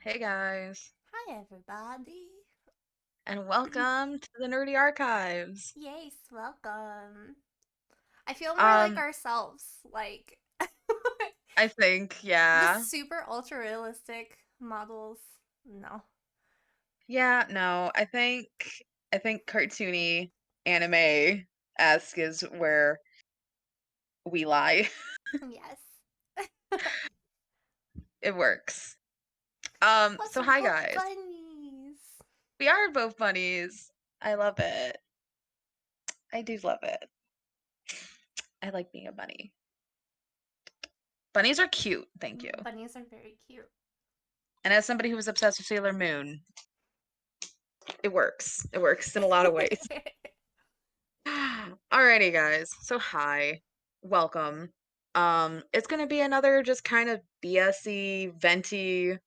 Hey guys, Hi, everybody. and welcome to the Nerdy Archives. Yes, welcome. I feel more like Um, ourselves, like I think, the yeah. super ultra realistic models. No. Yeah, no, I think cartoony anime-esque is where we lie. Yes. It works. Plus, So we're hi both guys. bunnies. We are both bunnies. I love it. I do love it. I like being a bunny. Bunnies are cute, thank you. Bunnies are very cute. And as somebody who was obsessed with Sailor Moon, it works. It works in a lot of ways. Alrighty, guys. So hi, welcome. It's gonna be another just kind of BSy, venti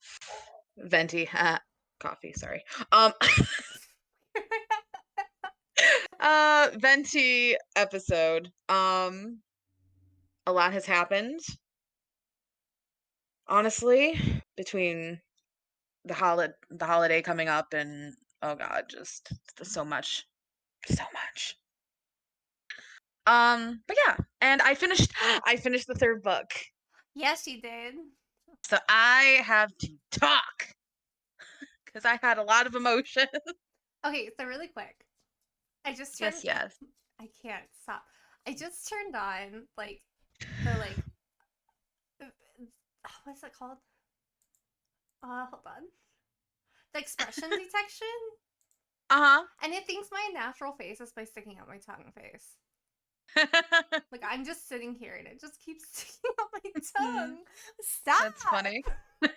coffee. Sorry. Um, venti episode. A lot has happened, honestly, between the holiday coming up and oh god, just so much, so much. But yeah, and I finished the third book. Yes, you did. So I have to talk because I had a lot of emotion. Okay, so really quick. I just Yes, turned. yes. I can't stop. I just turned on, the, uh, what's it called? Hold on. The expression detection? Uh-huh. And it thinks my natural face is by sticking out my tongue face. Like I'm just sitting here and it just keeps sticking out my tongue. That's Stop! funny. I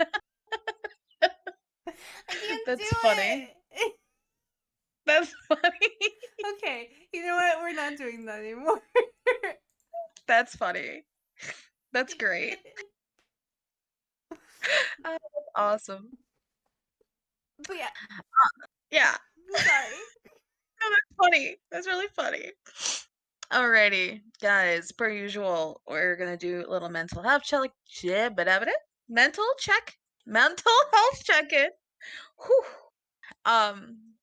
can't do That's funny. it. That's funny. Okay, you know what? We're not doing that anymore. That's funny. That's great. That's awesome. But yeah, Yeah. sorry. No, that's funny. That's really funny. Alrighty, guys. Per usual, we're gonna do a little mental health check. Mental check. Mental health check-in. Whew.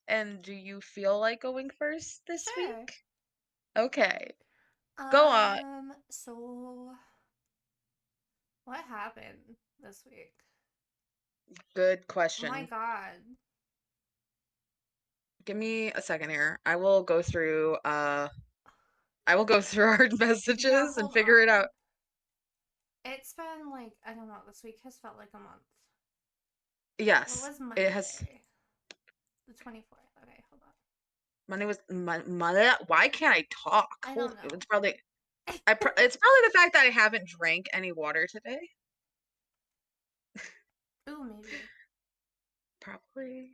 And do you feel like going first this Sure. week? Okay, go on. So what happened this week? Good Oh my question. god. Give me a second here. I will go through our Yeah, messages and hold figure it out. on. It's been like, I don't know, this week has felt like a month. What Yes, was it has Monday? The 24th. Okay, hold on. Monday was Monday. Why can't I talk? I Hold, don't it's know. probably it's probably the fact that I haven't drank any water today. Ooh, maybe. Probably.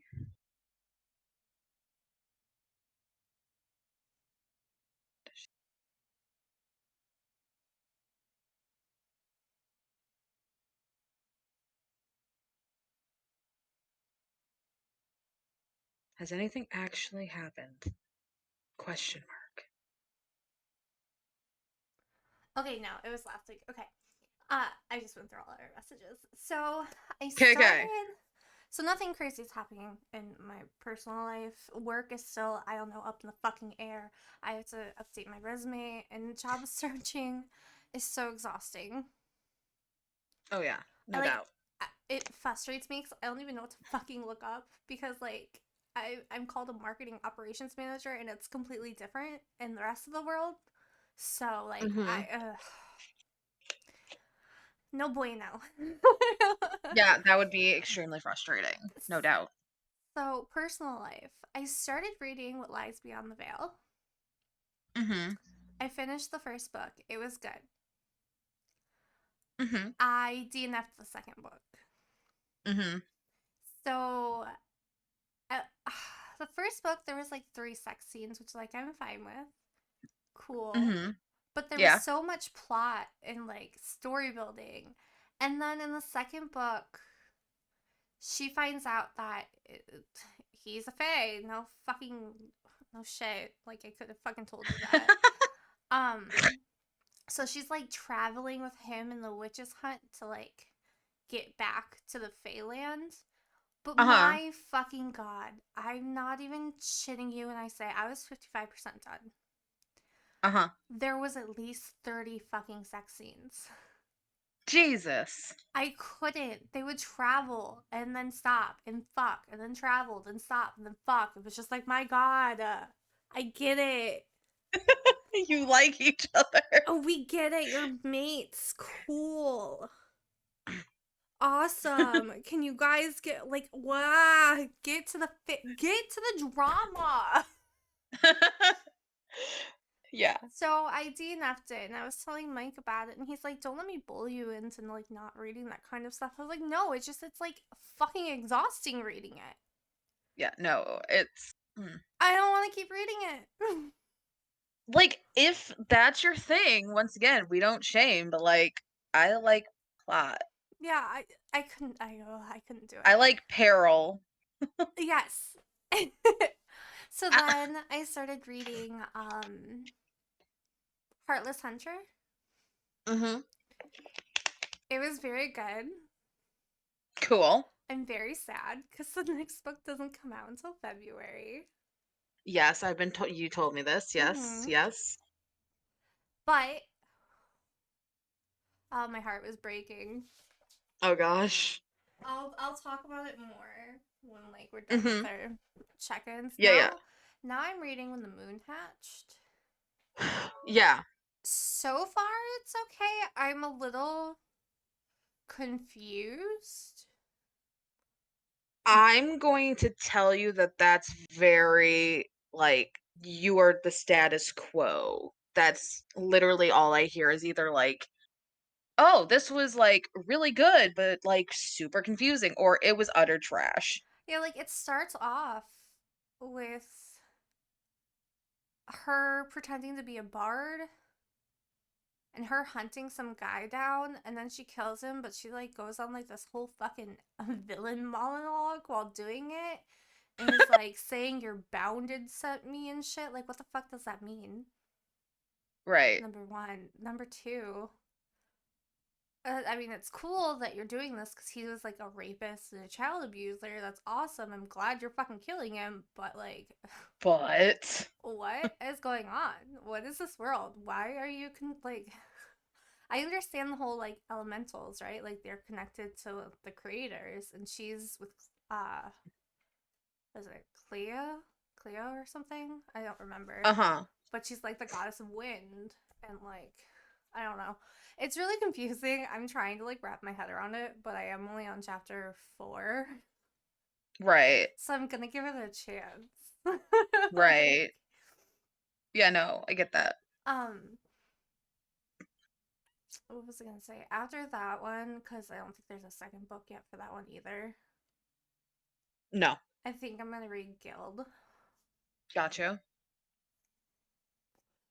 Has anything actually happened? Question mark. Okay, no, it was last week. Okay. I just went through all our messages. So I Okay, okay. started. So nothing crazy is happening in my personal life. Work is still, I don't know, up in the fucking air. I have to update my resume, and job searching is so exhausting. Oh yeah, I no like doubt. it frustrates me because I don't even know what to fucking look up because I'm called a marketing operations manager and it's completely different in the rest of the world. So Hmm. no bueno. Yeah, that would be extremely frustrating. No doubt. So personal life, I started reading What Lies Beyond the Veil. Hmm. I finished the first book. It was good. Hmm. I DNF'd the second book. Hmm. So uh, the first book there was like three sex scenes, which I'm fine with. Cool. Hmm. But there was Yeah. so much plot and story building. And then in the second book, she finds out that he's a fae. No fucking no shit. Like I could have fucking told you that. Um so she's traveling with him in the witches hunt to get back to the Feyland. But Uh-huh. my fucking god, I'm not even shitting you when I say I was 55% done. Uh-huh. There was at least 30 fucking sex scenes. Jesus. I couldn't. They would travel and then stop and fuck and then traveled and stop and then fuck. It was just like, my god, I get it. You like each other. Oh, we get it. You're mates. Cool. Awesome. Can you guys get like wow, get to the drama. Yeah. So I DNF'd it and I was telling Mike about it and he's like, don't let me bully you into like not reading that kind of stuff. I was like, no, it's like fucking exhausting reading it. Yeah, no, it's I don't want to keep reading it. like if that's your thing, once again, we don't shame, but like I like plot. Yeah, I couldn't I couldn't do I it. like peril. Yes. So Ah, then I started reading Heartless Hunter. mhm. It was very good. Cool. I'm very sad because the next book doesn't come out until February. Yes, I've been told you told me this. Yes. Mm-hmm. Yes. But oh, my heart was breaking. Oh gosh. I'll talk about it more when like we're done with Mhm. our check-ins. Yeah, yeah. Now I'm reading When the Moon Hatched. Yeah. So far it's okay. I'm a little confused. I'm going to tell you that that's very like you are the status quo. That's literally all I hear is either like, "Oh, this was like really good, but like super confusing," or "It was utter trash." Yeah, like it starts off with her pretending to be a bard and her hunting some guy down and then she kills him, but she like goes on like this whole fucking villain monologue while doing it and is like saying your bounded sent me and shit. Like what the fuck does that mean? Right. Number one. Number two, I mean, it's cool that you're doing this because he was like a rapist and a child abuser. That's awesome. I'm glad you're fucking killing him, but like, But what is going on? What is this world? Why are you like? I understand the whole like elementals, right? Like they're connected to the creators, and she's with is it Cleo or something? I don't remember, uh-huh. but she's like the goddess of wind, and like I don't know. It's really confusing. I'm trying to like wrap my head around it, but I am only on chapter 4, Right. so I'm gonna give it a chance. Like, Right. Yeah, no, I get that. um, what was I gonna say? After that one, because I don't think there's a second book yet for that one either. No. I think I'm gonna read Guild. Gotcha.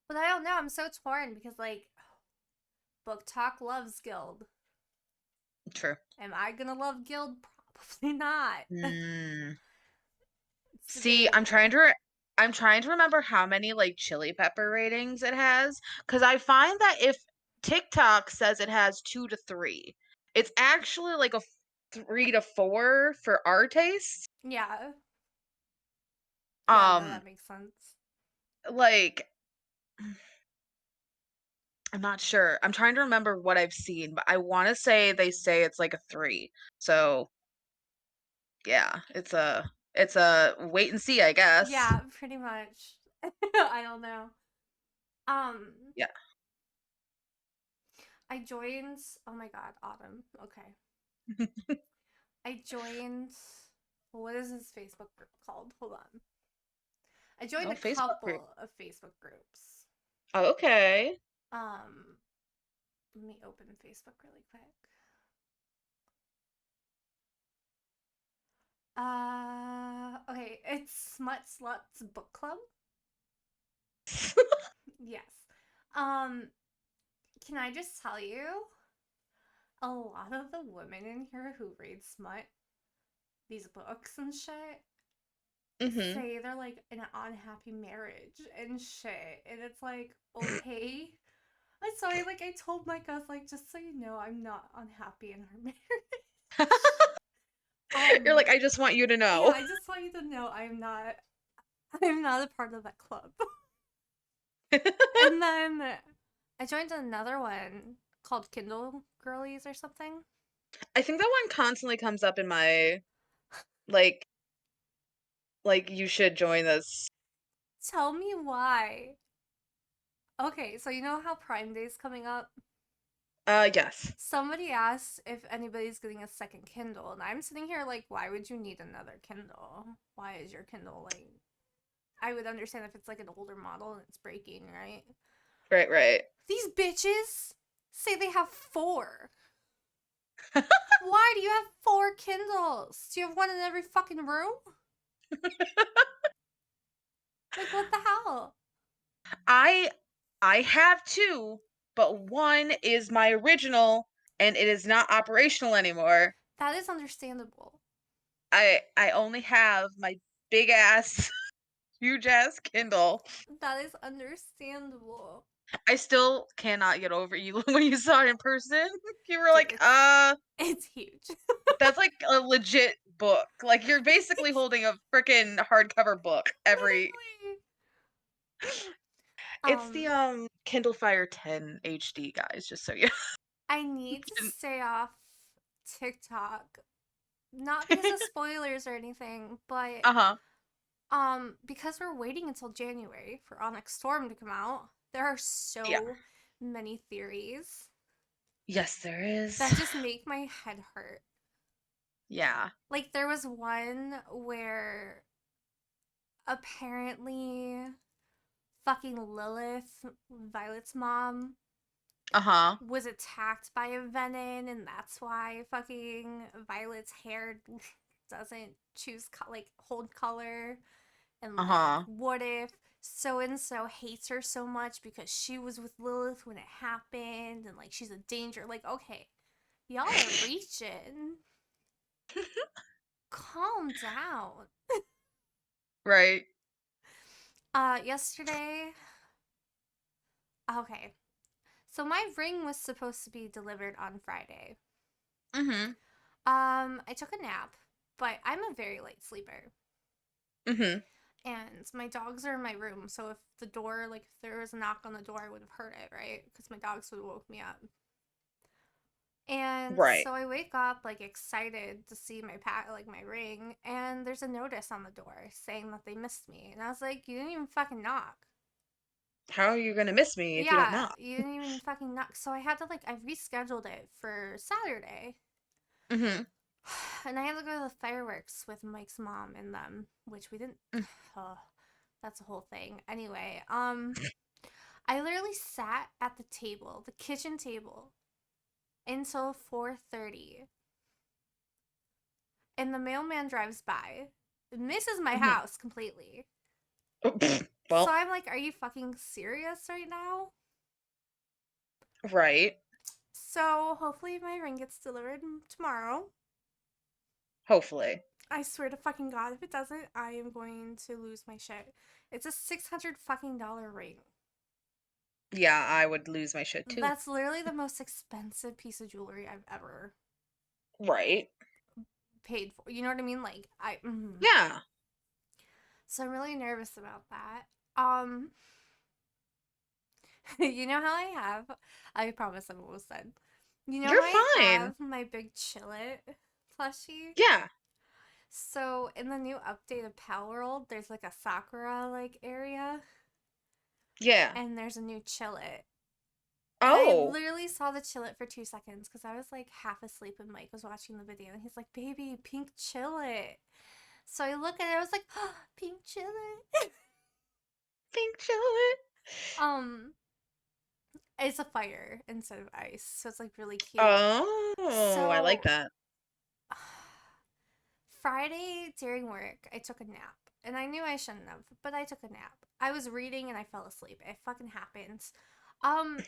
But I don't know. I'm so torn because like Book Talk loves Guild. True. Am I gonna love Guild? Probably not. Mm. It's See, I'm trying debatable. to I'm trying to remember how many like chili pepper ratings it has because I find that if TikTok says it has 2 to 3, it's actually like a 3 to 4 for our taste. Yeah. Yeah, no, Um, that makes sense. like I'm not sure. I'm trying to remember what I've seen, but I want to say they say it's like a 3. So yeah, it's a wait and see, I guess. Yeah, pretty much. I don't know. Um, Yeah. I joined. Oh my god, Autumn. Okay. I joined. What is this Facebook group called? Hold on. I joined Oh, a Facebook group. couple of Facebook groups. Oh, okay. Um, let me open Facebook really quick. Okay, it's Smut Sluts Book Club. Yes. Um, can I just tell you, a lot of the women in here who read smut, these books and shit, Mhm. say they're like in an unhappy marriage and shit. And it's like, okay. I'm sorry, like I told Mike, I was like, just so you know, I'm not unhappy in our marriage. You're like, I just want you to Yeah, know. I just want you to know I'm not a part of that club. And then I joined another one called Kindle Girlies or something. I think that one constantly comes up in my like you should join this. Tell me why. Okay, so you know how Prime Day's coming up? Yes. Somebody asked if anybody's getting a second Kindle, and I'm sitting here like, why would you need another Kindle? Why is your Kindle like. I would understand if it's like an older model and it's breaking, right? Right, right. These bitches say they have four. Why do you have four Kindles? Do you have one in every fucking room? Like, what the hell? I I have two, but one is my original and it is not operational anymore. That is understandable. I only have my big ass huge ass Kindle. That is understandable. I still cannot get over you when you saw it in person. You were Dude, like, it's huge. that's like a legit book. Like you're basically holding a freaking hardcover book every Literally. It's the Um, Kindle Fire 10 HD, guys, just so you I need to can stay off TikTok. Not because of spoilers or anything, but Uh-huh. because we're waiting until January for Onyx Storm to come out. There are Yeah. so many theories Yes, there is. that just make my head hurt. Yeah. Like there was one where apparently fucking Lilith, Violet's mom, Uh-huh. was attacked by a venom, and that's why fucking Violet's hair doesn't choose like hold color. And like, Uh-huh. what if so and so hates her so much because she was with Lilith when it happened, and like she's a danger? Like, okay, y'all are reaching. Calm down. Right. Yesterday, okay, so my ring was supposed to be delivered on Friday. Mhm. I took a nap, but I'm a very light sleeper. Mhm. And my dogs are in my room, so if the door, like, if there was a knock on the door, I would have heard it, right? Because my dogs would have woke me up. And Right. so I wake up, like, excited to see my like, my ring, and there's a notice on the door saying that they missed me. And I was like, you didn't even fucking knock. How are you gonna miss me if you don't Yeah, knock? you didn't even fucking knock. So I had to, like, I rescheduled it for Saturday. Mhm. And I had to go to the fireworks with Mike's mom and them, which we didn't. Mm. Oh, that's a whole thing. Anyway, I literally sat at the table, the kitchen table, until 4:30, and the mailman drives by, misses my Mhm. house completely. So Well, I'm like, are you fucking serious right now? right. So hopefully my ring gets delivered tomorrow. Hopefully. I swear to fucking God, if it doesn't, I am going to lose my shit. It's a $600 fucking ring. Yeah, I would lose my shit too. That's literally the most expensive piece of jewelry I've ever Right. paid for. You know what I mean? Like Yeah. So I'm really nervous about that. Um, you know how I promise I'm almost done. You know You're how I fine. have my big Chillet plushie? Yeah. So in the new update of Palworld, there's like a Sakura like area, Yeah. and there's a new Chillet. And I Oh. literally saw the Chillet for 2 seconds because I was like half asleep when Mike was watching the video, and he's like, "Baby, pink Chillet." So I look at it, I was like, oh, "Pink Chillet." Pink chocolate. um, it's a fire instead of ice, so it's like really cute. Oh, I like So that. Friday during work, I took a nap. And I knew I shouldn't have, but I took a nap. I was reading and I fell asleep. It fucking happens. Um,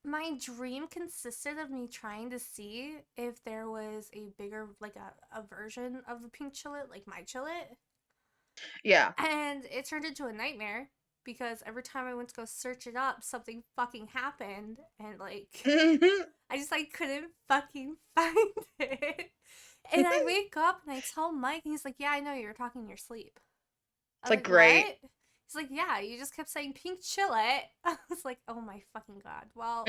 my dream consisted of me trying to see if there was a bigger, like a version of the pink chillet, like my chillet. Yeah. And it turned into a nightmare because every time I went to go search it up, something fucking happened. And like, Mhm. I just like couldn't fucking find it. And I wake up and I tell Mike, and he's like, "Yeah, I know you were talking in your sleep." I It's was like like, great. "What?" He's like, "Yeah, you just kept saying pink chillet." I was like, "Oh my fucking god." Well,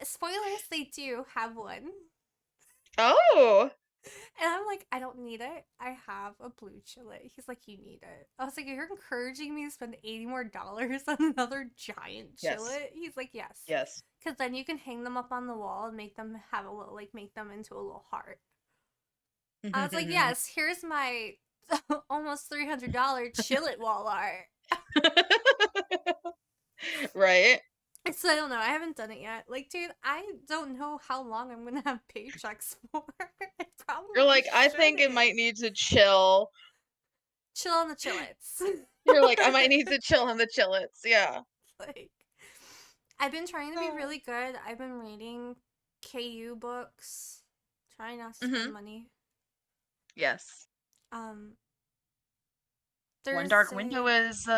spoilers, they do have one. Oh. And I'm like, I don't need it. I have a blue chillet. He's like, you need it. I was like, you're encouraging me to spend $80 more on another giant Yes. chillet? He's like, yes. Yes. Because then you can hang them up on the wall and make them have a little, like, make them into a little heart. I was like, yes, here's my almost $300 chillet wall art. Right? So I don't know. I haven't done it yet. Like, dude, I don't know how long I'm gonna have paychecks for. I You're probably like, I think it shouldn't. might need to chill. Chill on the chillets. You're like, I might need to chill on the chillets. Yeah. Like, I've been trying to be Oh. really good. I've been reading KU books, trying not to spend Mm-hmm. money. Yes. Um, One Dark there's Window a is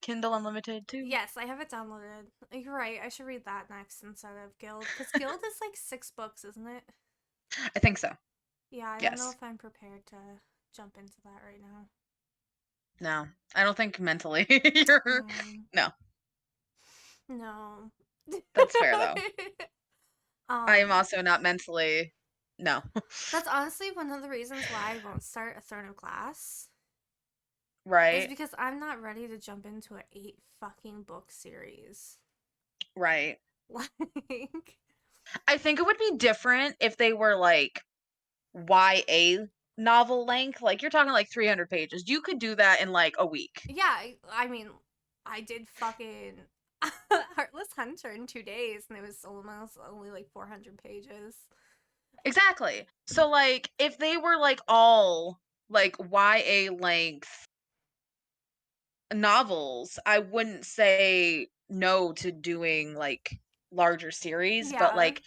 Kindle Unlimited too. yes, I have it downloaded. You're right. I should read that next instead of Guild, because Guild is like 6 books, isn't it? I think so. Yeah, I don't know Yes. if I'm prepared to jump into that right now. No. I don't think mentally you're No, no. no. That's fair though. I am um, also not mentally no. that's honestly one of the reasons why I won't start a third of class. Is Right? because I'm not ready to jump into an 8 fucking book series. Right. Like, I think it would be different if they were like YA novel length. Like you're talking like 300 pages. You could do that in like a week. yeah, I mean, I did fucking Heartless Hunter in 2 days, and it was almost only like 400 pages. Exactly. So like if they were like all like YA length novels, I wouldn't say no to doing like larger series, but Yeah. like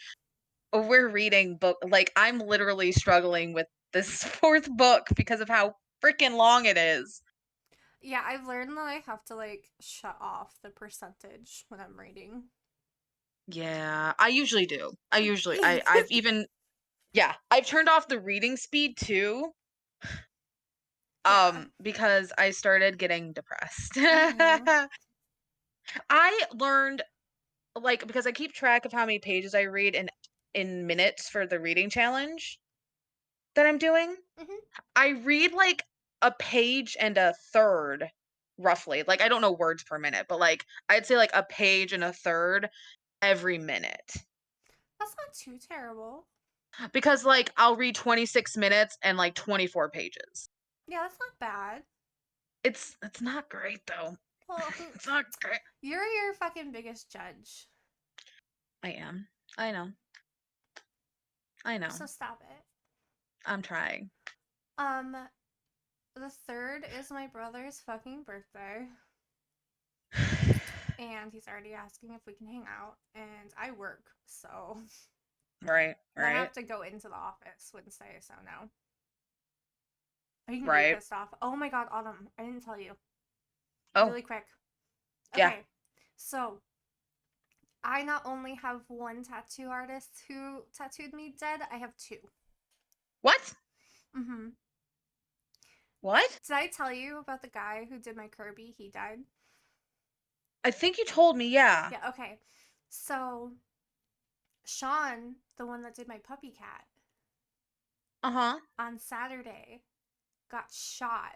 we're reading book like I'm literally struggling with this fourth book because of how freaking long it is. Yeah, I've learned that I have to like shut off the percentage when I'm reading. Yeah, I usually do. I've even yeah, I've turned off the reading speed too Yeah. because I started getting depressed. Mhm. I learned like because I keep track of how many pages I read in minutes for the reading challenge that I'm doing. Mhm. I read like a page and a third roughly. Like I don't know words per minute, but like I'd say like a page and a third every minute. That's not too terrible. Because like I'll read 26 minutes and like 24 pages. Yeah, that's not bad. It's not great though. Well, It's not great. you're your fucking biggest judge. I am. I know. I know. So stop it. I'm trying. Um, the third is my brother's fucking birthday, and he's already asking if we can hang out, and I work, so Right, and I right, have to go into the office Wednesday, so no. He can be right. pissed off. Oh my god, Autumn, I didn't tell you. Oh, Really quick. yeah. Okay, so I not only have one tattoo artist who tattooed me dead, I have two. What? Mm-hmm. What? Did I tell you about the guy who did my Kirby? He died. I think you told me, yeah. Yeah, okay. So Sean, the one that did my puppy cat, Uh-huh. on Saturday got shot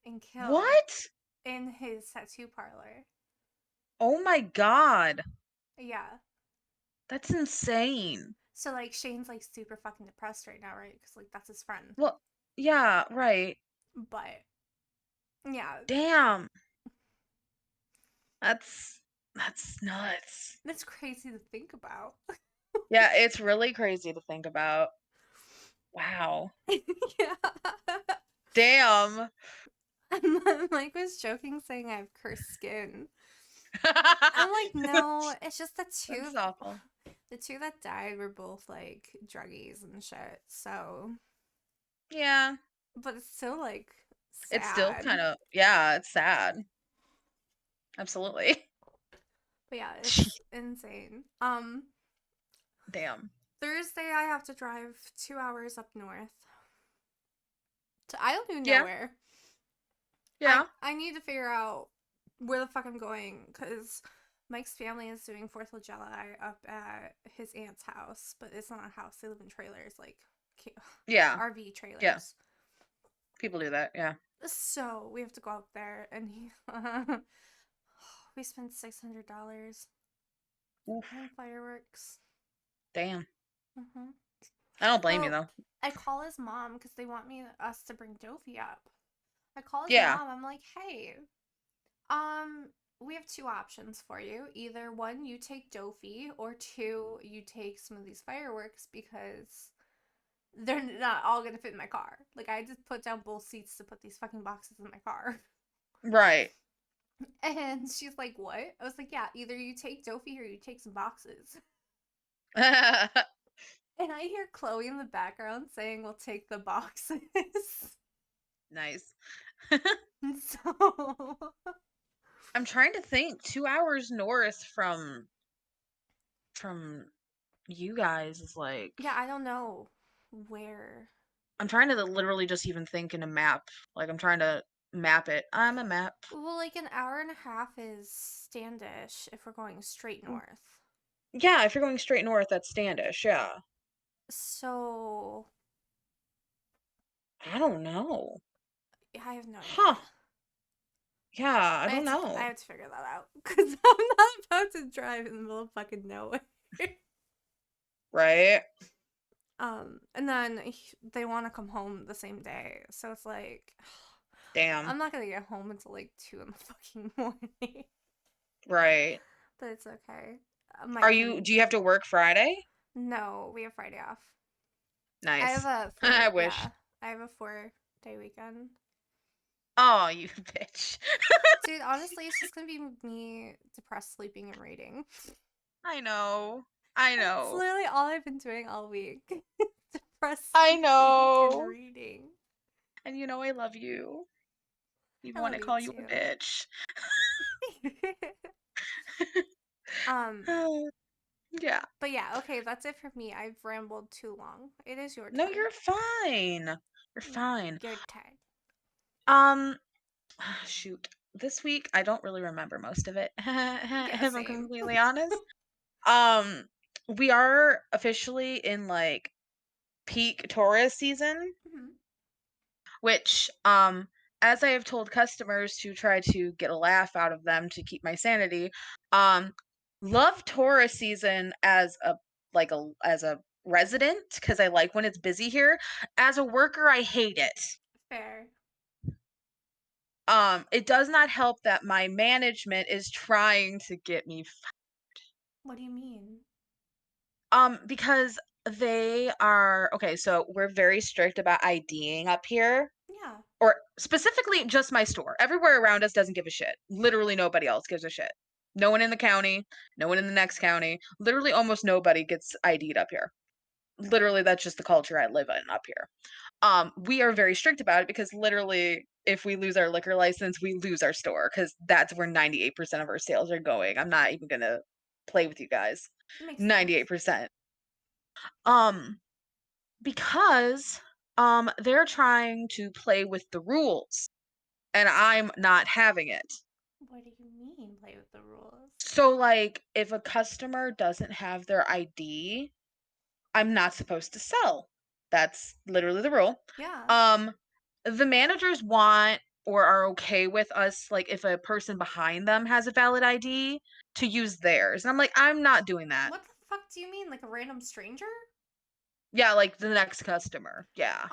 and killed What? in his tattoo parlor. Oh my God. Yeah. That's insane. So like Shane's like super fucking depressed right now, right? Because like that's his friend. Well, yeah, right. But yeah, Damn. That's that's nuts. that's crazy to think about. Yeah, it's really crazy to think about. Wow. Yeah. Damn. And then Mike was joking saying I have cursed skin. I'm like, no, it's just That's awful. the two that died were both like druggies and shit. So, Yeah. but it's still like It's still sad. kind of yeah, it's sad. Absolutely. But yeah, it's insane. Damn. Thursday, I have to drive 2 hours up north. I don't even know Yeah. where. Yeah. I need to figure out where the fuck I'm going because Mike's family is doing 4th of July up at his aunt's house, but it's not a house. They live in trailers, like Yeah. RV Yeah. trailers. People do that. Yeah. So we have to go up there, and we spent $600 Oof. on fireworks. Damn. Hmm. I don't blame you So though. I call his mom because they want us to bring Dofi up. I call his Yeah. mom. I'm like, hey, um, we have two options for you. Either one, you take Dofi, or two, you take some of these fireworks because they're not all gonna fit in my car. Like I just put down both seats to put these fucking boxes in my car. Right. And she's like, what? I was like, yeah, either you take Dofi or you take some boxes. And I hear Chloe in the background saying, we'll take the boxes. Nice. So, I'm trying to think. 2 hours north from you guys is like yeah, I don't know where. I'm trying to literally just even think in a map. Like I'm trying to map it. I'm a map. Well, like an hour and a half is Standish if we're going straight north. Yeah, if you're going straight north, that's Standish. Yeah. So, I don't know. I have no Huh. idea. Yeah, I don't I know. have to figure that out because I'm not about to drive in the middle of fucking nowhere. Right? And then they want to come home the same day, so it's like Damn. I'm not gonna get home until like 2 in the fucking morning. Right. But it's okay. Are Mike you can. do you have to work Friday? No, we have Friday off. I have Nice. a I four. wish. Yeah, I have a 4-day weekend. Oh, you bitch. Dude, honestly, it's just gonna be me depressed, sleeping, and reading. I know. I That's know. literally all I've been doing all week. Depressed, I sleeping, and know. reading. And you know I love you. I Even when love I you call you a too. bitch. um, Yeah. but yeah, okay, that's it for me. I've rambled too long. It is your No, turn. you're fine. You're fine. Your turn. Um, shoot. This week I don't really remember most of it, Yeah, if I'm same. completely honest. Um, we are officially in like peak tourist season, Mhm. which as I have told customers to try to get a laugh out of them to keep my sanity, um love tourist season as a as a resident because I like when it's busy here. As a worker, I hate it. Fair. It does not help that my management is trying to get me What do you mean? because they are okay, so we're very strict about IDing up here. Yeah. Or specifically just my store. Everywhere around us doesn't give a shit. Literally nobody else gives a shit. No one in the county, no one in the next county. Literally almost nobody gets ID'd up here. Literally that's just the culture I live in up here. We are very strict about it because literally if we lose our liquor license, we lose our store because that's where 98% of our sales are going. I'm not even gonna play with you guys. Makes sense. 98%. Um, because they're trying to play with the rules and I'm not having it. What do you mean, play with the rules? So like if a customer doesn't have their ID, I'm not supposed to sell. That's literally the rule. Yeah. Um the managers want or are okay with us like if a person behind them has a valid ID to use theirs. And I'm like I'm not doing that. What the fuck do you mean? Like a random stranger? Yeah, like the next customer. Yeah.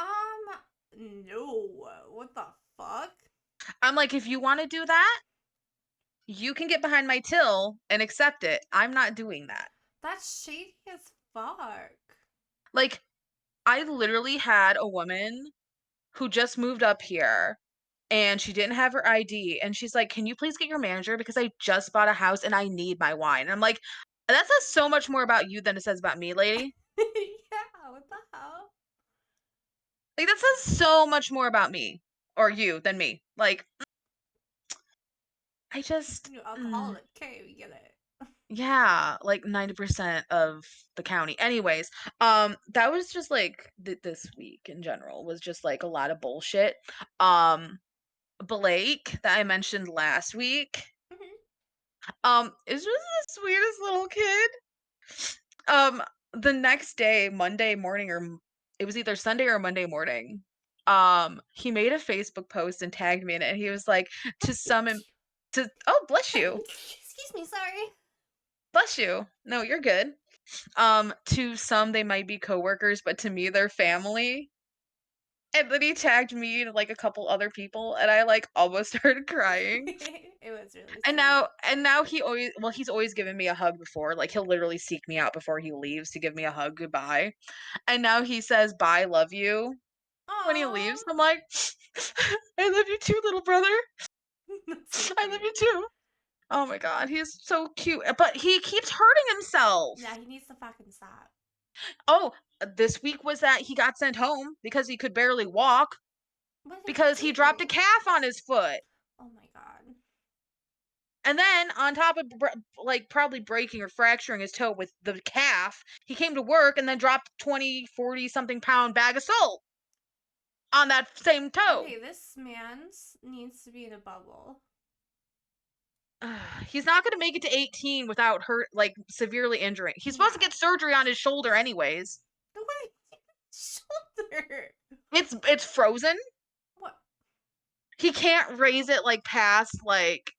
No. What the fuck? I'm like if you want to do that, you can get behind my till and accept it. I'm not doing that. That's shady as fuck. Like I literally had a woman who just moved up here and she didn't have her ID and she's like, "Can you please get your manager because I just bought a house and I need my wine." And I'm like, "That says so much more about you than it says about me, lady." Yeah, what the hell? Like that says so much more about me or you than me. Like I just New mm, alcoholic. Okay, we get it. Yeah, like 90% of the county. Anyways, that was just like this week in general was just like a lot of bullshit. Um, Blake that I mentioned last week, Mhm. is just the sweetest little kid. Um, the next day, Monday morning, it was either Sunday or Monday morning. He made a Facebook post and tagged me in it. And he was like, to some, Thank to oh, bless you. you, Excuse me, sorry. bless you. No, you're good. To some, they might be coworkers, but to me, they're family. And then he tagged me and like a couple other people, and I like almost started crying. It was really And sweet. now he's always given me a hug before. Like he'll literally seek me out before he leaves to give me a hug goodbye. And now he says, "Bye, love you," when he leaves. Aw. I'm like, "I love you too, little brother. That's so I love cute. you too." Oh my god, he's so cute, but he keeps hurting himself. Yeah, he needs to fucking stop. Oh, this week was that he got sent home because he could barely walk What did he because he dropped a do? calf on his foot. Oh my god. And then on top of like probably breaking or fracturing his toe with the calf, he came to work and then dropped 20, 40 something pound bag of salt on that same toe. Okay, this man's needs to be in a bubble. He's not going to make it to 18 without hurt like severely injuring. He's supposed to Yeah. get surgery on his shoulder anyways. The way shoulder. It's frozen. What? He can't raise it like past like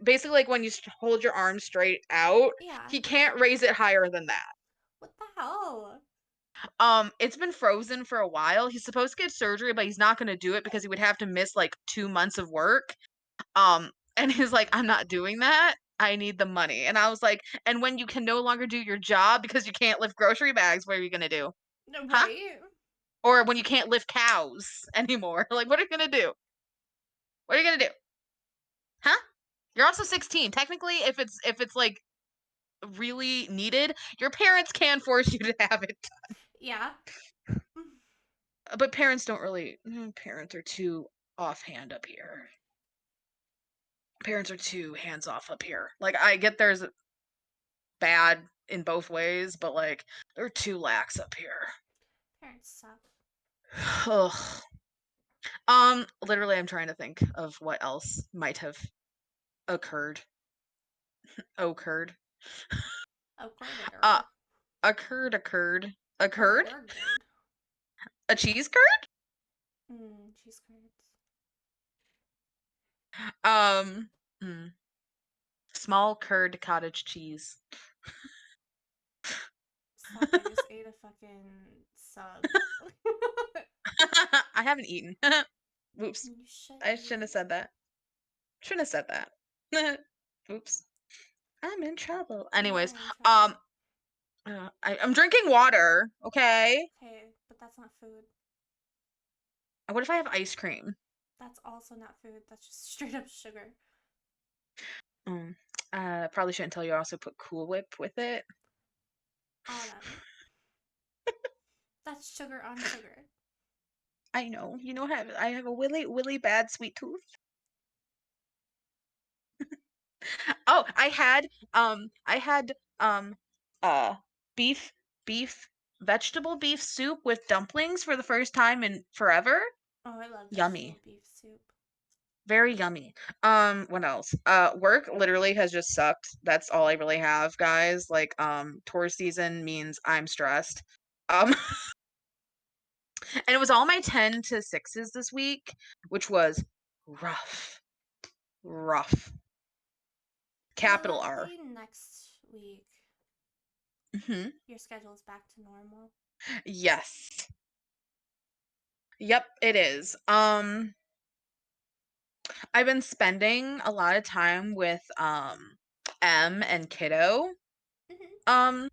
basically like when you hold your arm straight out, Yeah. he can't raise it higher than that. What the hell? It's been frozen for a while. He's supposed to get surgery, but he's not going to do it because he would have to miss like 2 months of work. And he's like, "I'm not doing that. I need the money." And I was like, "And when you can no longer do your job because you can't lift grocery bags, what are you going to do? No, Huh? right? Or when you can't lift cows anymore, like what are you going to do? What are you going to do? Huh? You're also 16. Technically, if it's like really needed, your parents can force you to have it. Yeah. But parents don't really parents are too offhand up here. Parents are too hands off up here. Like I get there's bad in both ways, but like they're too lax up here. Parents suck. Ugh. Literally I'm trying to think of what else might have occurred. Occurred. Uh Occurred. occurred. Occurred? Occurred. A cheese curd? Cheese curds. Um mm, small curd cottage cheese. Suck, I just ate a fucking sub. I haven't eaten. Oops. You should I shouldn't have eat. said that. Shouldn't have said that. Oops. I'm in trouble. You Anyways, are in um, trouble. I'm drinking water. Okay. Okay, but that's not food. What if I have ice cream? That's also not food. That's just straight up sugar. Mm. Probably shouldn't tell you. I also put Cool Whip with it. Autumn. That's sugar on sugar. I know. You know, I have a really bad sweet tooth. Oh, I had um, uh, beef beef vegetable beef soup with dumplings for the first time in forever. Oh, I love Yummy. vegetable beef soup. Very yummy. What else? Work literally has just sucked. That's all I really have, guys. Like, tour season means I'm stressed. Um, and it was all my 10 to 6s this week, which was rough. Rough. Well, Capital R. luckily next week Hmm. your schedule is back to normal. Yes. Yep, it is. I've been spending a lot of time with M and Kiddo, Hmm. um,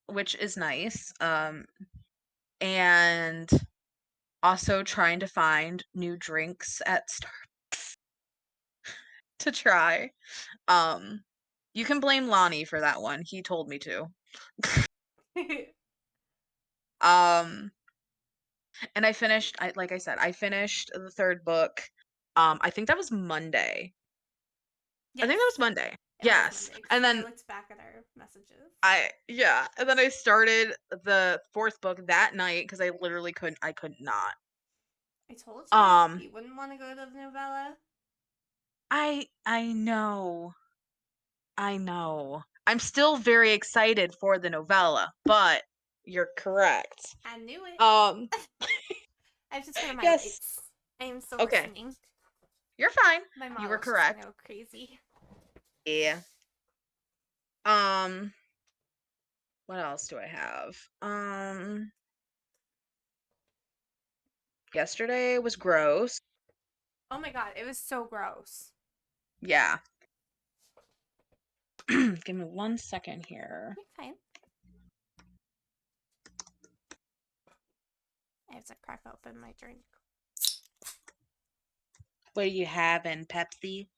which is nice. And also trying to find new drinks at Star to try. Um, you can blame Lonnie for that one. He told me to. Um, and like I said, I finished the third book. I think that was Monday. I think that Yes. was Monday. On Yes, Sunday and because I then looked back at our messages. and then I started the 4th book that night because I could not. I told you Um, you wouldn't want to go to the novella. I know. I know. I'm still very excited for the novella, but you're correct. I knew it. Um, I have to turn on my yes. lights. I am still Okay. listening. You're fine. My You were model's just gonna correct. go crazy. Yeah. Um, what else do I have? Yesterday was gross. Oh my god, it was so gross. Yeah. Give me 1 second here. You're fine. I have to crack open my drink. What do you have in Pepsi?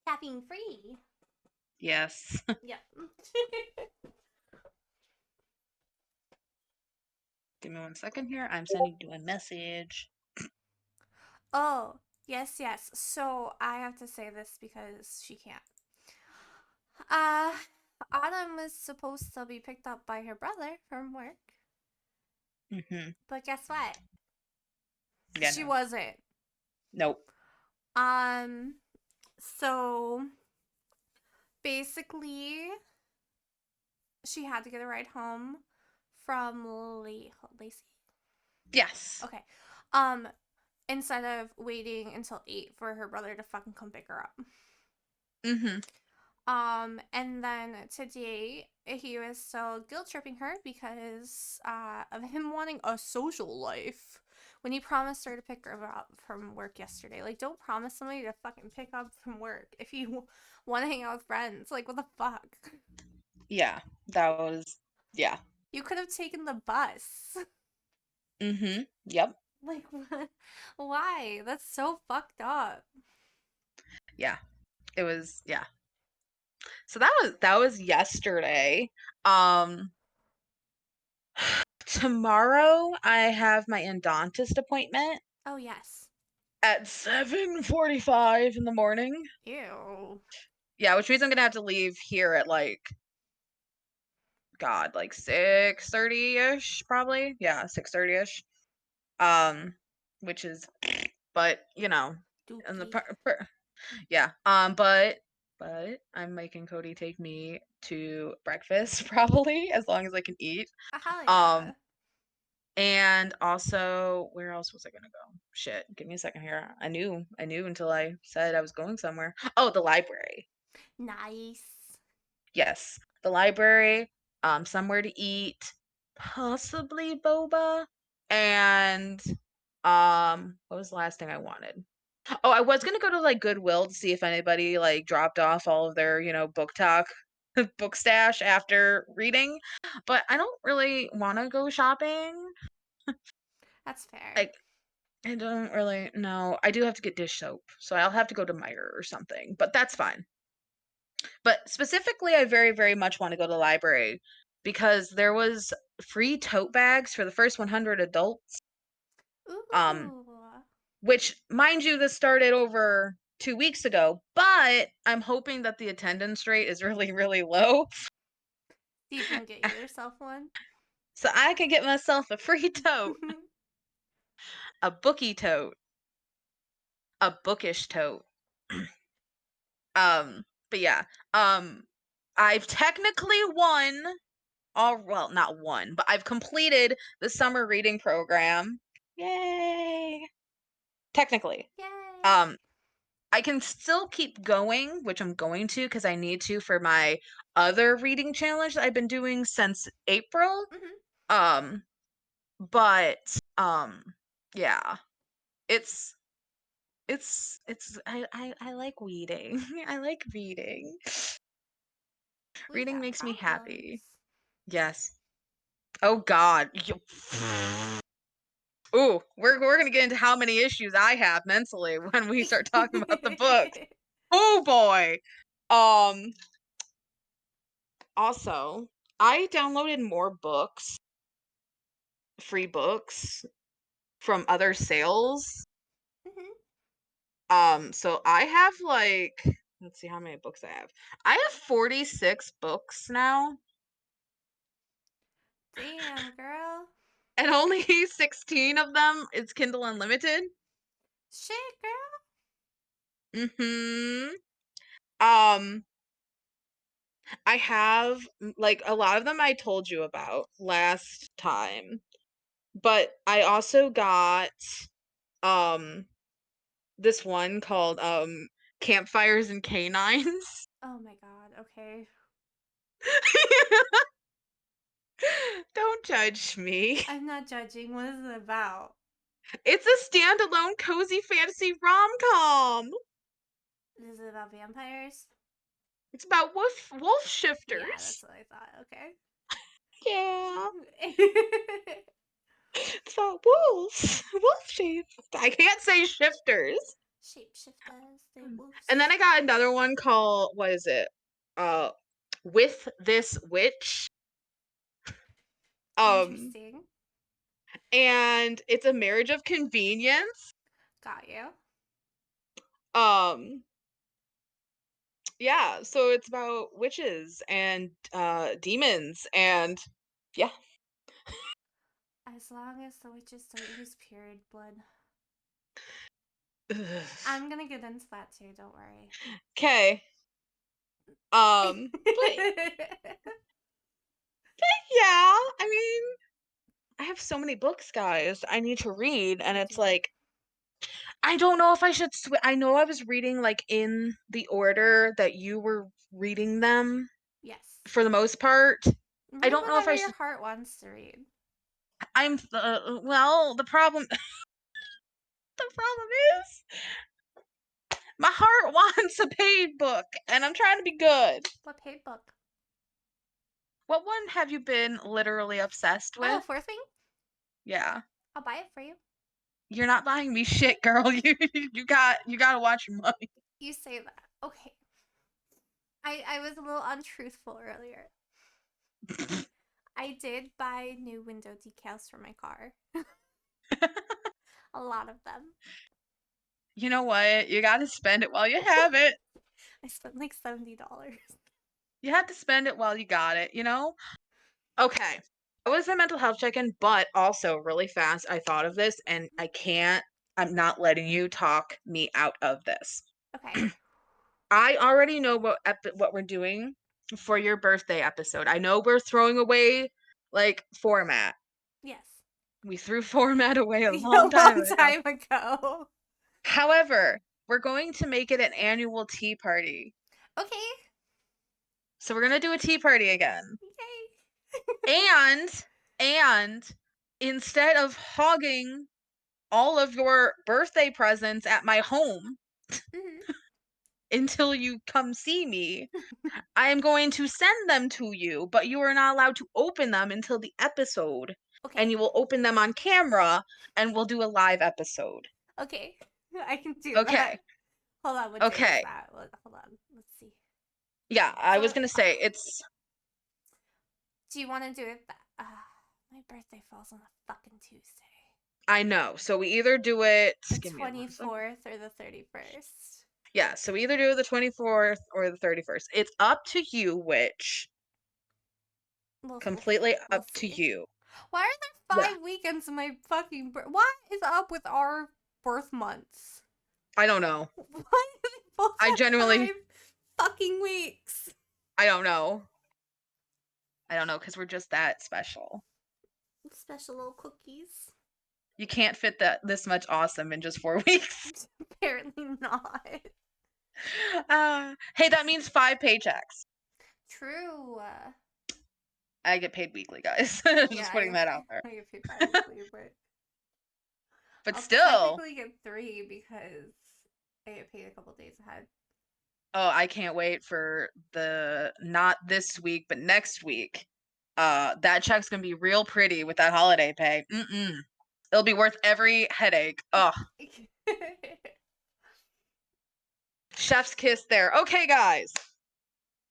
Caffeine free. Yes. Yep. Give me 1 second here. I'm sending you a message. Oh, yes, yes. So I have to say this because she can't. Uh, Autumn was supposed to be picked up by her brother from work, Mm-hmm. but guess what? Yeah, She no. wasn't. Nope. Um, so basically, she had to get a ride home from Lacey. Yes. Okay. Um, instead of waiting until 8 for her brother to fucking come pick her up. Mm-hmm. And then today he was so guilt tripping her because of him wanting a social life when he promised her to pick her up from work yesterday. Like, don't promise somebody to fucking pick up from work if you want to hang out with friends. Like, what the fuck? Yeah. That was yeah. You could have taken the bus. Mm-hmm. Yep. Like, what? Why? That's so fucked up. Yeah. It was yeah. So that was yesterday. Um Tomorrow I have my endodontist appointment Oh, yes. at 7:45 in the morning. Ew. Yeah, which means I'm gonna have to leave here at like 6:30ish probably. Yeah, 6:30ish. Um, which is, but and Dookie. yeah. But I'm making Cody take me to breakfast probably as long as I can eat. Hell Um, yeah. and also, where else was I gonna go? Shit, give me a second here. I knew until I said I was going somewhere. Oh, the library. Nice. Yes, the library. Somewhere to eat, possibly boba, and what was the last thing I wanted? Oh, I was gonna go to like Goodwill to see if anybody like dropped off all of their, book talk book stash after reading, but I don't really want to go shopping. That's fair. Like I don't really know. I do have to get dish soap, so I'll have to go to Meijer or something, but that's fine. But specifically, I very, very much want to go to the library because there was free tote bags for the first 100 adults. Um, Ooh. which, mind you, this started over 2 weeks ago, but I'm hoping that the attendance rate is really, really low, See if you can get yourself one. so I can get myself a free tote, a bookie tote, a bookish tote. But yeah, um, I've technically won all well, not one, but I've completed the summer reading program. Yay! Technically. Yay. Um I can still keep going, which I'm going to because I need to for my other reading challenge that I've been doing since April. Hmm. Um but yeah, it's I like reading. I like reading. We Reading got makes me happy. problems. Yes. Oh God. Ooh, we're gonna get into how many issues I have mentally when we start talking about the books. Oh boy. Um. Also, I downloaded more books, free books from other sales. Hmm. So I have like Let's see how many books I have. I have 46 books now, Damn, girl. and only 16 of them is Kindle Unlimited. Shit, girl. Mhm. Um, I have like a lot of them I told you about last time, but I also got um this one called Campfires and Canines. Oh my god, okay. Don't judge me. I'm not judging. What is it about? It's a standalone cozy fantasy rom-com. Is it about vampires? It's about wolf Yeah, that's shifters. what I thought. Okay. Yeah. It's about wolves. Wolf shift. I can't say shifters. Shapeshifters, they And then wolves. I got another one called what is it? Uh With This Witch. Um Interesting. and it's a marriage of convenience. Got you. Um yeah, so it's about witches and demons and yeah. As long as the witches don't use period blood. I'm gonna get into that too, don't worry. Okay. But yeah, I mean, I have so many books, guys. I need to read, and You it's do. like I don't know if I should I know I was reading like in the order that you were reading them Yes. for the most part. I Read don't know if whatever I your should. heart wants to read. Well, the problem the problem is my heart wants a paid book, and I'm trying to be good. What paid book? What one have you been literally obsessed Oh, with? Fourth Wing? Yeah. I'll buy it for you. You're not buying me shit, girl. You gotta watch your money. You say that. Okay. I was a little untruthful earlier. I did buy new window decals for my car. A lot of them. You know what? You gotta spend it while you have it. I spent like $70. You have to spend it while you got it, you know? Okay. That was a mental health check-in, but also really fast, I thought of this and I'm not letting you talk me out of this. Okay. I already know what we're doing for your birthday episode. I know we're throwing away like format. Yes. We threw format away a A long time long ago. time ago. However, we're going to make it an annual tea party. Okay. So we're gonna do a tea party again. Yay. And instead of hogging all of your birthday presents at my home Mhm. until you come see me, I am going to send them to you, but you are not allowed to open them until the episode. And Okay. you will open them on camera and we'll do a live episode. Okay. I can do that. Okay. Hold on. What day is Okay. that? Hold on. Let's see. Yeah, I was So, gonna say it's do you want to do it? My birthday falls on a fucking Tuesday. I know. So we either do it The give me one second. 24th or the 31st. Yeah, so we either do the 24th or the 31st. It's up to you which. We'll, we'll, Completely we'll up to see. you. Why are there Yeah, 5 weekends in my fucking birth? What is up with our birth months? I don't know. Why do they both I have genuinely 5 fucking weeks? I don't know. I don't know because we're just that special. Special little cookies. You can't fit that this much awesome in just 4 weeks. Apparently not. Hey, that means 5 paychecks. True. I get paid weekly, guys. Yeah, Just putting that out there. I get paid bi-weekly, but But I'll still, technically get 3 because I get paid a couple days ahead. oh, I can't wait for the not this week, but next week. That check's gonna be real pretty with that holiday pay. It'll be worth every headache. Oh, chef's kiss there. Okay, guys.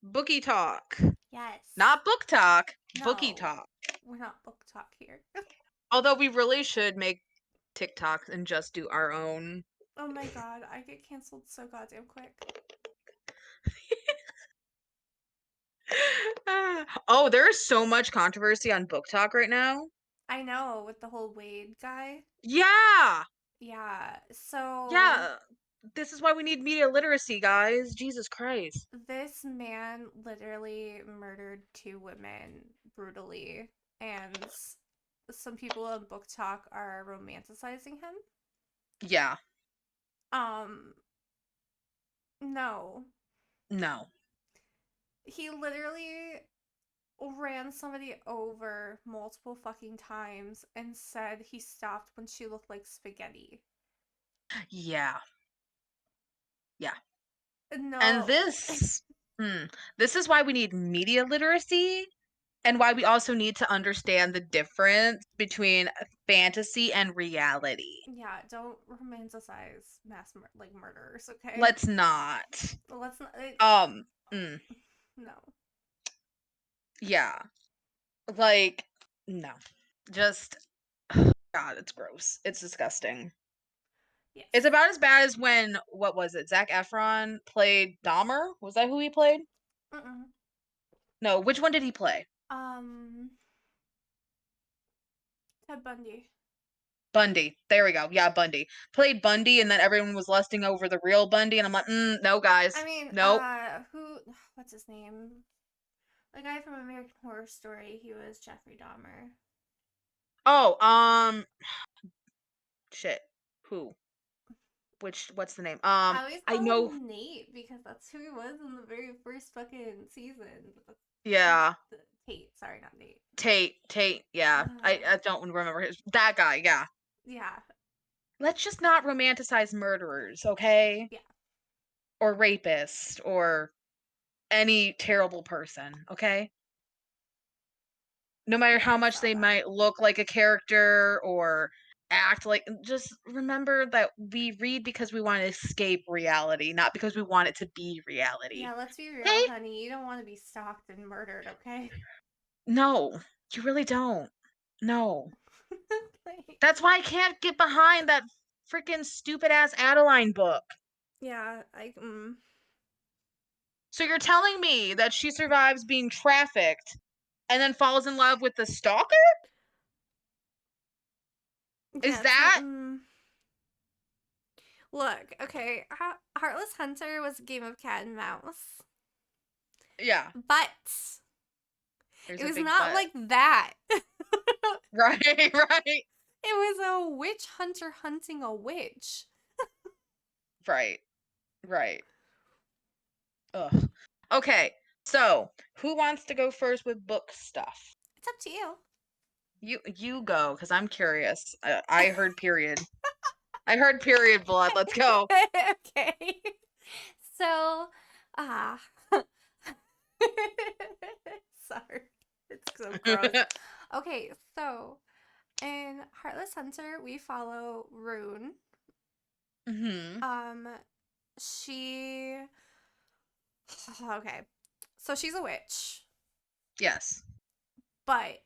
Bookie talk. Yes. Not book talk, bookie No. talk. We're not book talk here. Although we really should make TikToks and just do our own. Oh my god, I get canceled so goddamn quick. Oh, there is so much controversy on Book Talk right now. I know, with the whole Wade guy. Yeah. Yeah. So Yeah. This is why we need media literacy, guys. Jesus Christ. this man literally murdered 2 women brutally, and some people on Book Talk are romanticizing him. Yeah. Um, no. No. He literally ran somebody over multiple fucking times and said he stopped when she looked like spaghetti. Yeah. Yeah. And No. this is why we need media literacy and why we also need to understand the difference between fantasy and reality. Yeah, don't romanticize like murderers, okay? Let's not. Let's not. Um, mm, No. yeah. Like, no. Just, God, it's gross. It's disgusting. Yes. It's about as bad as when, what was it? Zac Efron played Dahmer? Was that who he played? Mm-mm. No, which one did he play? Um, Ted Bundy. Bundy. There we go. Yeah, Bundy. Played Bundy, and then everyone was lusting over the real Bundy, and I'm like, no, I guys. mean, Nope. who? What's his name? The guy from American Horror Story. He was Jeffrey Dahmer. Oh, shit. Who? What's the name? I always I call know. him Nate because that's who he was in the very first fucking season. Yeah. Tate. Sorry, not Nate. Tate. Yeah. I don't remember that guy. Yeah. Yeah. Let's just not romanticize murderers, okay? Yeah. Or rapists or any terrible person, okay? No matter Yeah, how I much saw they that. might look like a character or act like, just remember that we read because we want to escape reality, not because we want it to be reality. Yeah, let's be real, Okay? honey. You don't want to be stalked and murdered, okay? No, you really don't. No. Like, That's why I can't get behind that freaking stupid ass Adeline book. yeah, So you're telling me that she survives being trafficked and then falls in love with the stalker? Is yeah, it's that? look, okay, Heartless Hunter was a game of cat and mouse, Yeah, but there's it a was big not but. like that. Right, right, It was a witch hunter hunting a witch. right, right. Ugh. Okay, so who wants to go first with book stuff? It's up to you. You go, because I'm curious. I heard period. I heard period blood. Let's go. Okay. So, ah. Sorry. It's so gross. Okay, so in Heartless Hunter, we follow Rune. Hmm. Um, she. Okay. So she's a witch, Yes. but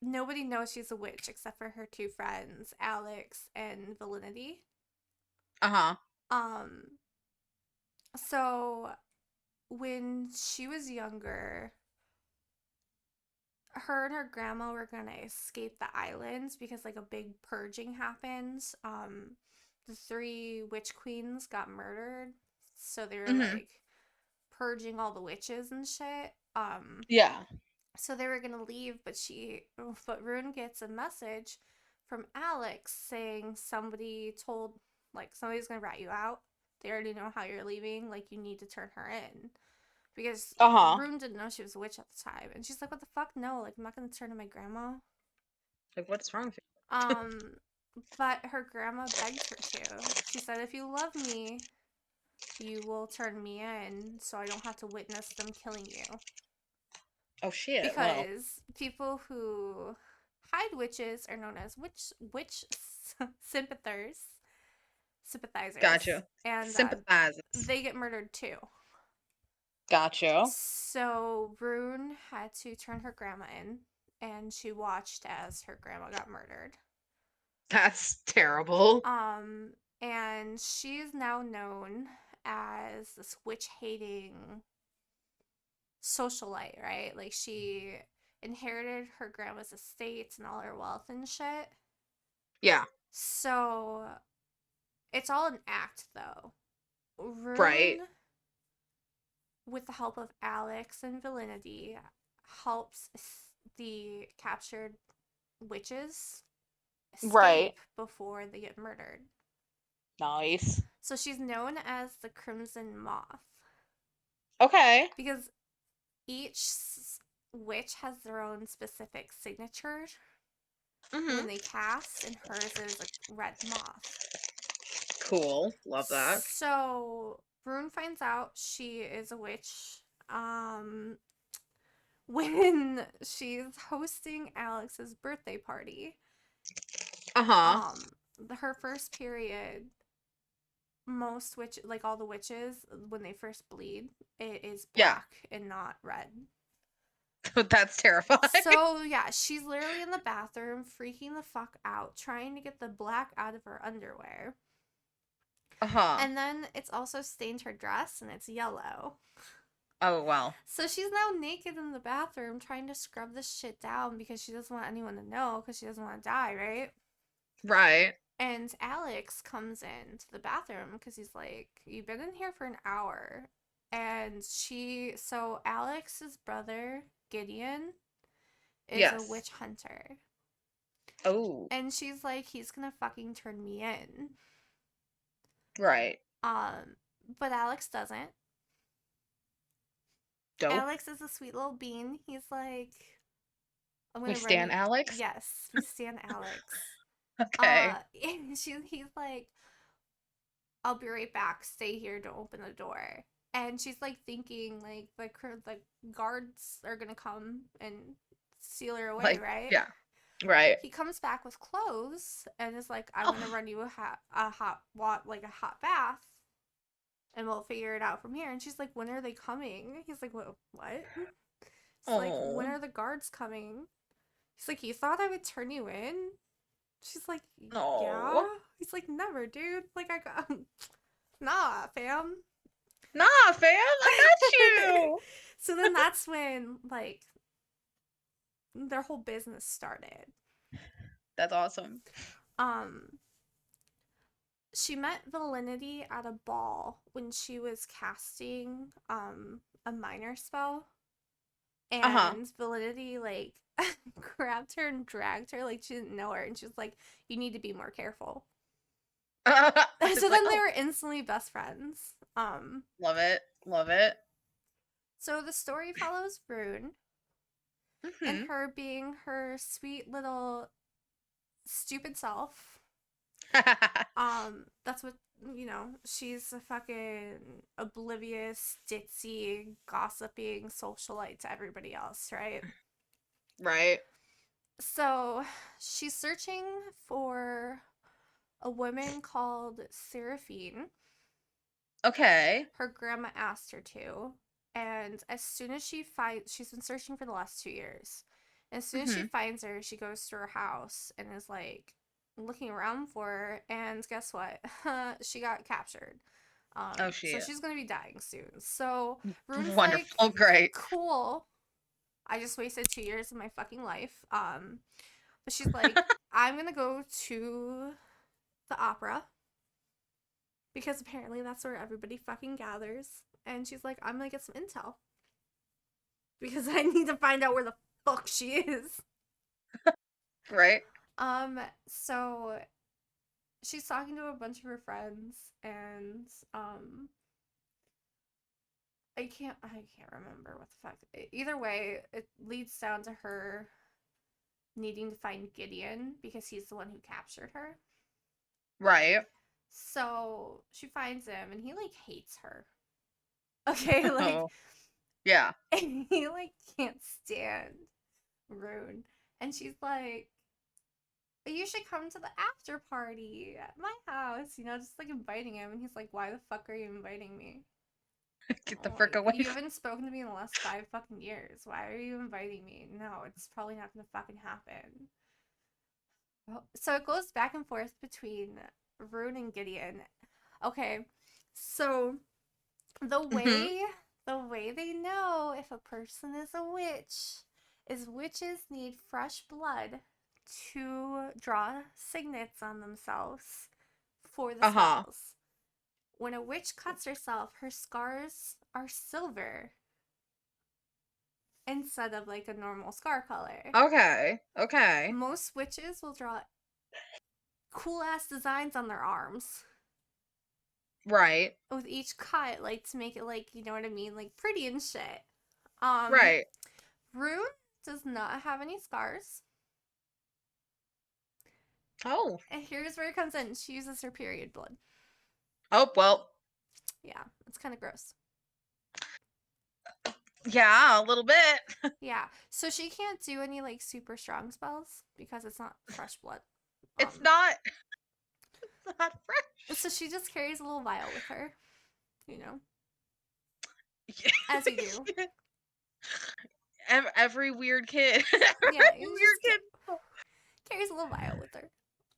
nobody knows she's a witch except for her 2 friends, Alex and Validity. Uh-huh. Um, so when she was younger, her and her grandma were gonna escape the islands because like a big purging happens. The 3 witch queens got murdered, so they were Hmm. like purging all the witches and shit. Yeah. So they were gonna leave, but Rune gets a message from Alex saying somebody's gonna rat you out. They already know how you're leaving. Like you need to turn her in because Uh-huh. Rune didn't know she was a witch at the time, and she's like, "What the fuck? No! Like I'm not gonna turn to my grandma." Like, what's wrong with Um, but her grandma begged her to. She said, "If you love me, you will turn me in, so I don't have to witness them killing you." you? Oh, shit. Well, Because people who hide witches are known as witch sympathizers, sympathizers, gotcha. and Sympathizes. they get murdered too. Gotcha. So Rune had to turn her grandma in, and she watched as her grandma got murdered. That's terrible. Um, and she is now known as this witch hating socialite, right? Like she inherited her grandma's estates and all her wealth and shit. Yeah. So it's all an act though. Right. Rune, with the help of Alex and Valinity, helps the captured witches Right. escape before they get murdered. Nice. So she's known as the Crimson Moth Okay. because each witch has their own specific signature Mm-hmm. when they cast, and hers is a red moth. Cool. Love that. So Brune finds out she is a witch when she's hosting Alex's birthday party. Uh-huh. Her first period, most witch, like all the witches, when they first bleed, it is Yeah. black and not red. That's terrifying. So yeah, she's literally in the bathroom freaking the fuck out, trying to get the black out of her underwear. Uh-huh. And then it's also stained her dress and it's yellow. Oh, well. So she's now naked in the bathroom trying to scrub this shit down because she doesn't want anyone to know because she doesn't want to die, right? Right. And Alex comes in to the bathroom because he's like, "You've been in here for an hour." And so Alex's brother, Gideon, is a Yes. witch hunter. Oh. And she's like, "He's gonna fucking turn me in." Right. But Alex doesn't. Dope. Alex is a sweet little bean. He's like, "I'm We gonna run stan you." Alex? Yes, we stand Alex. Okay. And he's like, "I'll be right back. Stay here. Don't open the door." And she's like thinking like the guards are gonna come and seal her away, Like, right? yeah. Right. He comes back with clothes and is like, "I'm gonna Oh, run you a hot bath, and we'll figure it out from here." And she's like, "When are they coming?" He's like, "What? What?" It's like, "When oh, are the guards coming?" He's like, "You thought I would turn you in?" She's like, "Yeah." no. He's like, "Never, dude. Like, I got, nah, fam." Nah, fam, I got you. So then that's when, like, their whole business started. That's awesome. Um, she met Valinity at a ball when she was casting, a minor spell. Uh-huh. And Valinity, like, grabbed her and dragged her like she didn't know her. And she was like, "You need to be more careful." So It's like, then they oh, were instantly best friends. love it. Love it. So the story follows Rune and Mm-hmm. her being her sweet little stupid self. That's what, she's a fucking oblivious, ditzy, gossiping socialite to everybody else, right? Right. So she's searching for a woman called Seraphine. Okay. Her grandma asked her to. And as soon as she's been searching for the last 2 years. As soon as she Mm-hmm. finds her, she goes to her house and is like looking around for her. And guess what? She got captured. Oh, So shit. she's gonna be dying soon. So Rune's like, Wonderful. Great. "Cool. I just wasted 2 years of my fucking life." But she's like, "I'm gonna go to the opera because apparently that's where everybody fucking gathers." And she's like, "I'm gonna get some intel because I need to find out where the fuck she is." Right. So she's talking to a bunch of her friends, and I can't remember what the fuck. Either way, it leads down to her needing to find Gideon because he's the one who captured her. Right. So she finds him, and he like hates her. Okay, like Oh, yeah. he like can't stand Rune. And she's like, "You should come to the after party at my house," just like inviting him. And he's like, "Why the fuck are you inviting me? Get the Oh, frick away. you haven't spoken to me in the last 5 fucking years. Why are you inviting me? No, it's probably not gonna fucking happen." So it goes back and forth between Rune and Gideon. Okay, so The Mhm. way the way they know if a person is a witch is witches need fresh blood to draw signets on themselves for the Uh-huh. spells. When a witch cuts herself, her scars are silver instead of like a normal scar color. Okay. Okay. Most witches will draw cool ass designs on their arms Right. with each cut, like to make it like, you know what I mean, like pretty and shit. Um, Right. Rune does not have any scars. Oh. And here's where it comes in. She uses her period blood. Oh, well. Yeah, it's kind of gross. Yeah, a little bit. Yeah, so she can't do any like super strong spells because it's not fresh blood. It's Um, not not so fresh. she just carries a little vial with her, you know, as you do. Yeah. Every weird kid. Yeah, Every you weird just kid. carries a little vial with her.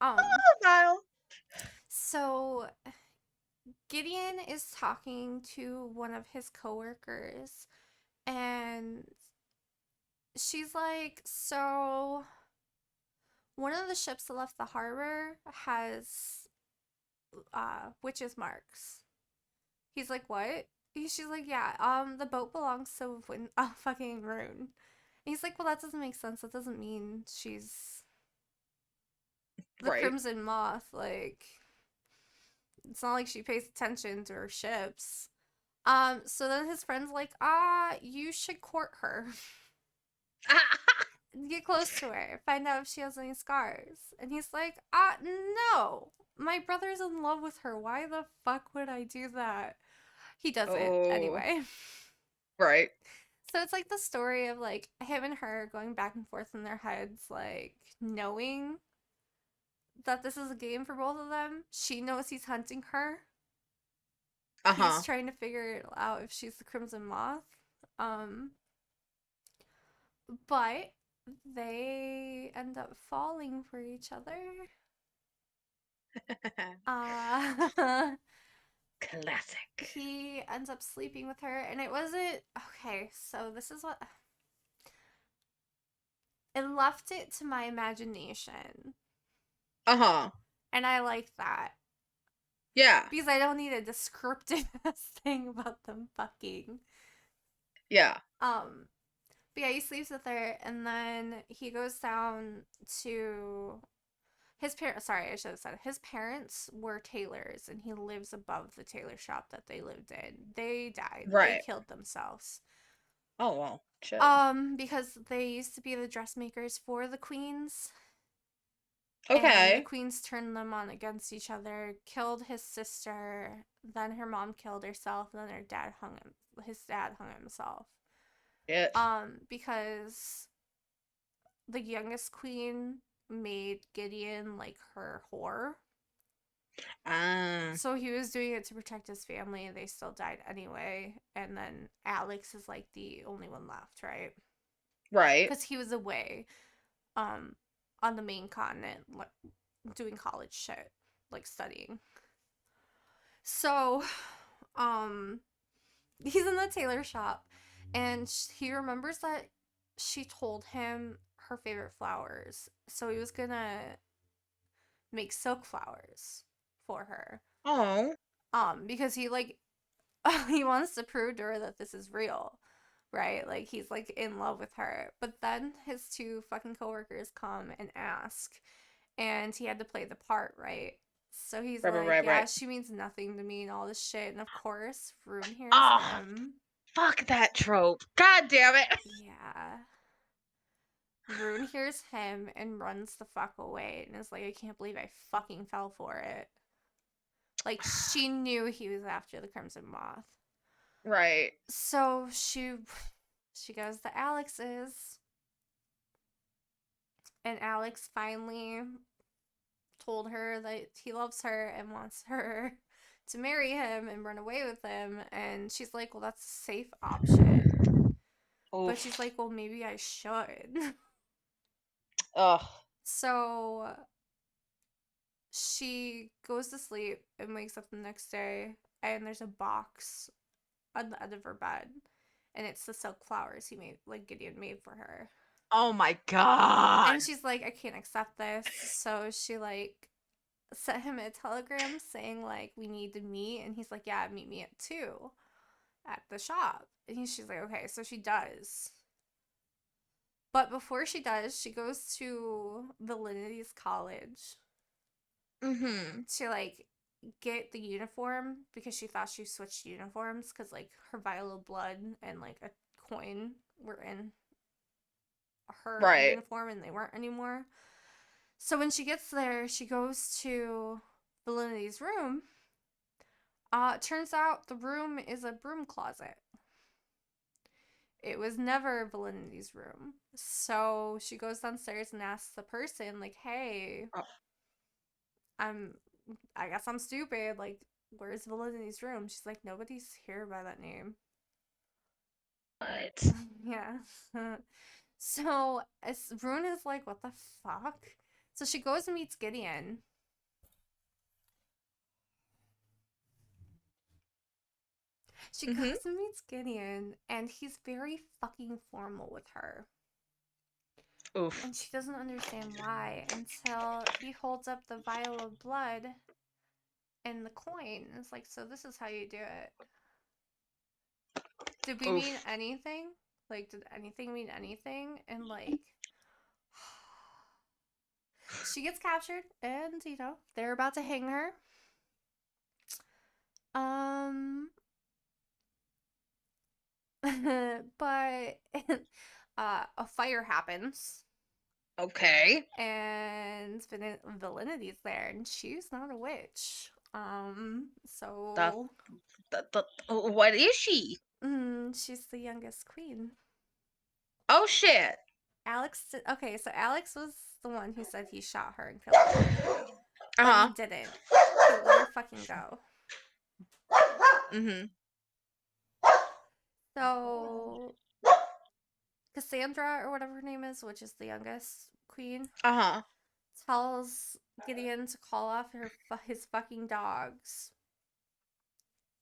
Oh, Niall. So Gideon is talking to one of his coworkers, and she's like, "So one of the ships that left the harbor has witches marks." He's like, "What?" She's like, "Yeah, the boat belongs to fucking Rune." And he's like, "Well, that doesn't make sense. That doesn't mean she's the Right. Crimson Moth. Like, it's not like she pays attention to her ships." So then his friend's like, you should court her. Get close to her, find out if she has any scars. And he's like, no. My brother's in love with her. Why the fuck would I do that? He doesn't, Oh, anyway. right. So it's like the story of like him and her going back and forth in their heads, like knowing that this is a game for both of them. She knows he's hunting her. He's Uh-huh. trying to figure out if she's the Crimson Moth. Um, but they end up falling for each other. Uh, Classic. he ends up sleeping with her, and it wasn't okay. So this is what it left it to my imagination, Uh-huh. and I like that Yeah. because I don't need a descriptive thing about them fucking. Yeah. Um, but yeah, he sleeps with her, and then he goes down to his parents. Sorry, I should have said his parents were tailors, and he lives above the tailor shop that they lived in. They died. They Right. killed themselves. Oh, well. Shit. Because they used to be the dressmakers for the queens, and the Okay. queens turned them on against each other, killed his sister, then her mom killed herself, and then his dad hung himself. Shit. Because the youngest queen made Gideon like her whore. Ah. So he was doing it to protect his family, and they still died anyway. And then Alex is like the only one left, right? Right. Because he was away, um, on the main continent, like doing college shit, like studying. So, um, he's in the tailor shop, and he remembers that she told him her favorite flowers. So he was gonna make silk flowers for her. Oh. Because he like he wants to prove to her that this is real, right? Like he's like in love with her. But then his two fucking coworkers come and ask, and he had to play the part, right? So he's Right, right, like, right, "Yeah, right. she means nothing to me," and all this shit. And of course, Rune hears Oh, him. fuck that trope. God damn it. Yeah. Rune hears him and runs the fuck away and is like, "I can't believe I fucking fell for it." Like she knew he was after the Crimson Moth. Right. So she goes to Alex's, and Alex finally told her that he loves her and wants her to marry him and run away with him. And she's like, "Well, that's a safe option." But she's Oof. like, "Well, maybe I should." Ugh. So she goes to sleep and wakes up the next day, and there's a box on the end of her bed, and it's the silk flowers he made, like Gideon made for her. Oh my god. And she's like, I can't accept this. So she like sent him a telegram saying like we need to meet, and he's like, yeah, meet me at 2 at the shop. And she's like, okay. So she does. But before she does, she goes to Valinity's college Mm-hmm. to like get the uniform because she thought she switched uniforms because like her vial of blood and like a coin were in her Right. uniform and they weren't anymore. So when she gets there, she goes to Valinity's room. Turns out the room is a broom closet. It was never Valinity's room. So she goes downstairs and asks the person, like, hey, Oh, I'm I guess I'm stupid. Like, where's Valinity's room? She's like, nobody's here by that name. what? Yeah. So Rune is like, what the fuck? So she goes and meets Gideon. She Mm-hmm. goes and meets Gideon, and he's very fucking formal with her. Oof. And she doesn't understand why until he holds up the vial of blood and the coin. And it's like, so this is how you do it. Did we mean Oof. anything? Like, did anything mean anything? And like, she gets captured, and they're about to hang her. Um, but a fire happens, Okay. and Valinity's there, and she's not a witch. The, So what is she? she's the youngest queen. Oh shit. Okay, so Alex was the one who said he shot her and killed her, but he Uh-huh. didn't. He let her fucking go. Mm-hmm. So Cassandra or whatever her name is, which is the youngest queen, Uh-huh. tells Gideon to call off his fucking dogs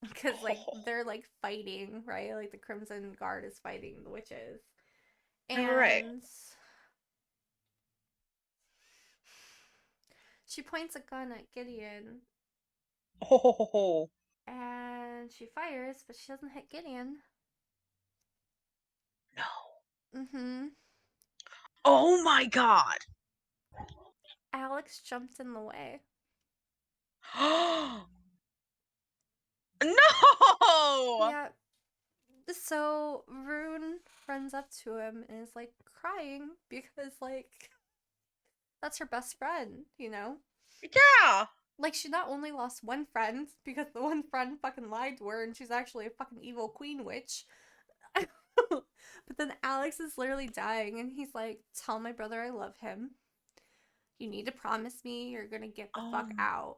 because like they're like fighting, right? Like the Crimson Guard is fighting the witches, All right. and she points a gun at Gideon Oh and she fires, but she doesn't hit Gideon. no. Mm-hmm. Oh my god. Alex jumped in the way. No. Yeah. So Rune runs up to him and is like crying because like that's her best friend. Yeah. Like she not only lost one friend because the one friend fucking lied to her and she's actually a fucking evil queen witch. But then Alex is literally dying and he's like, tell my brother I love him. You need to promise me you're gonna get the fuck Oh out.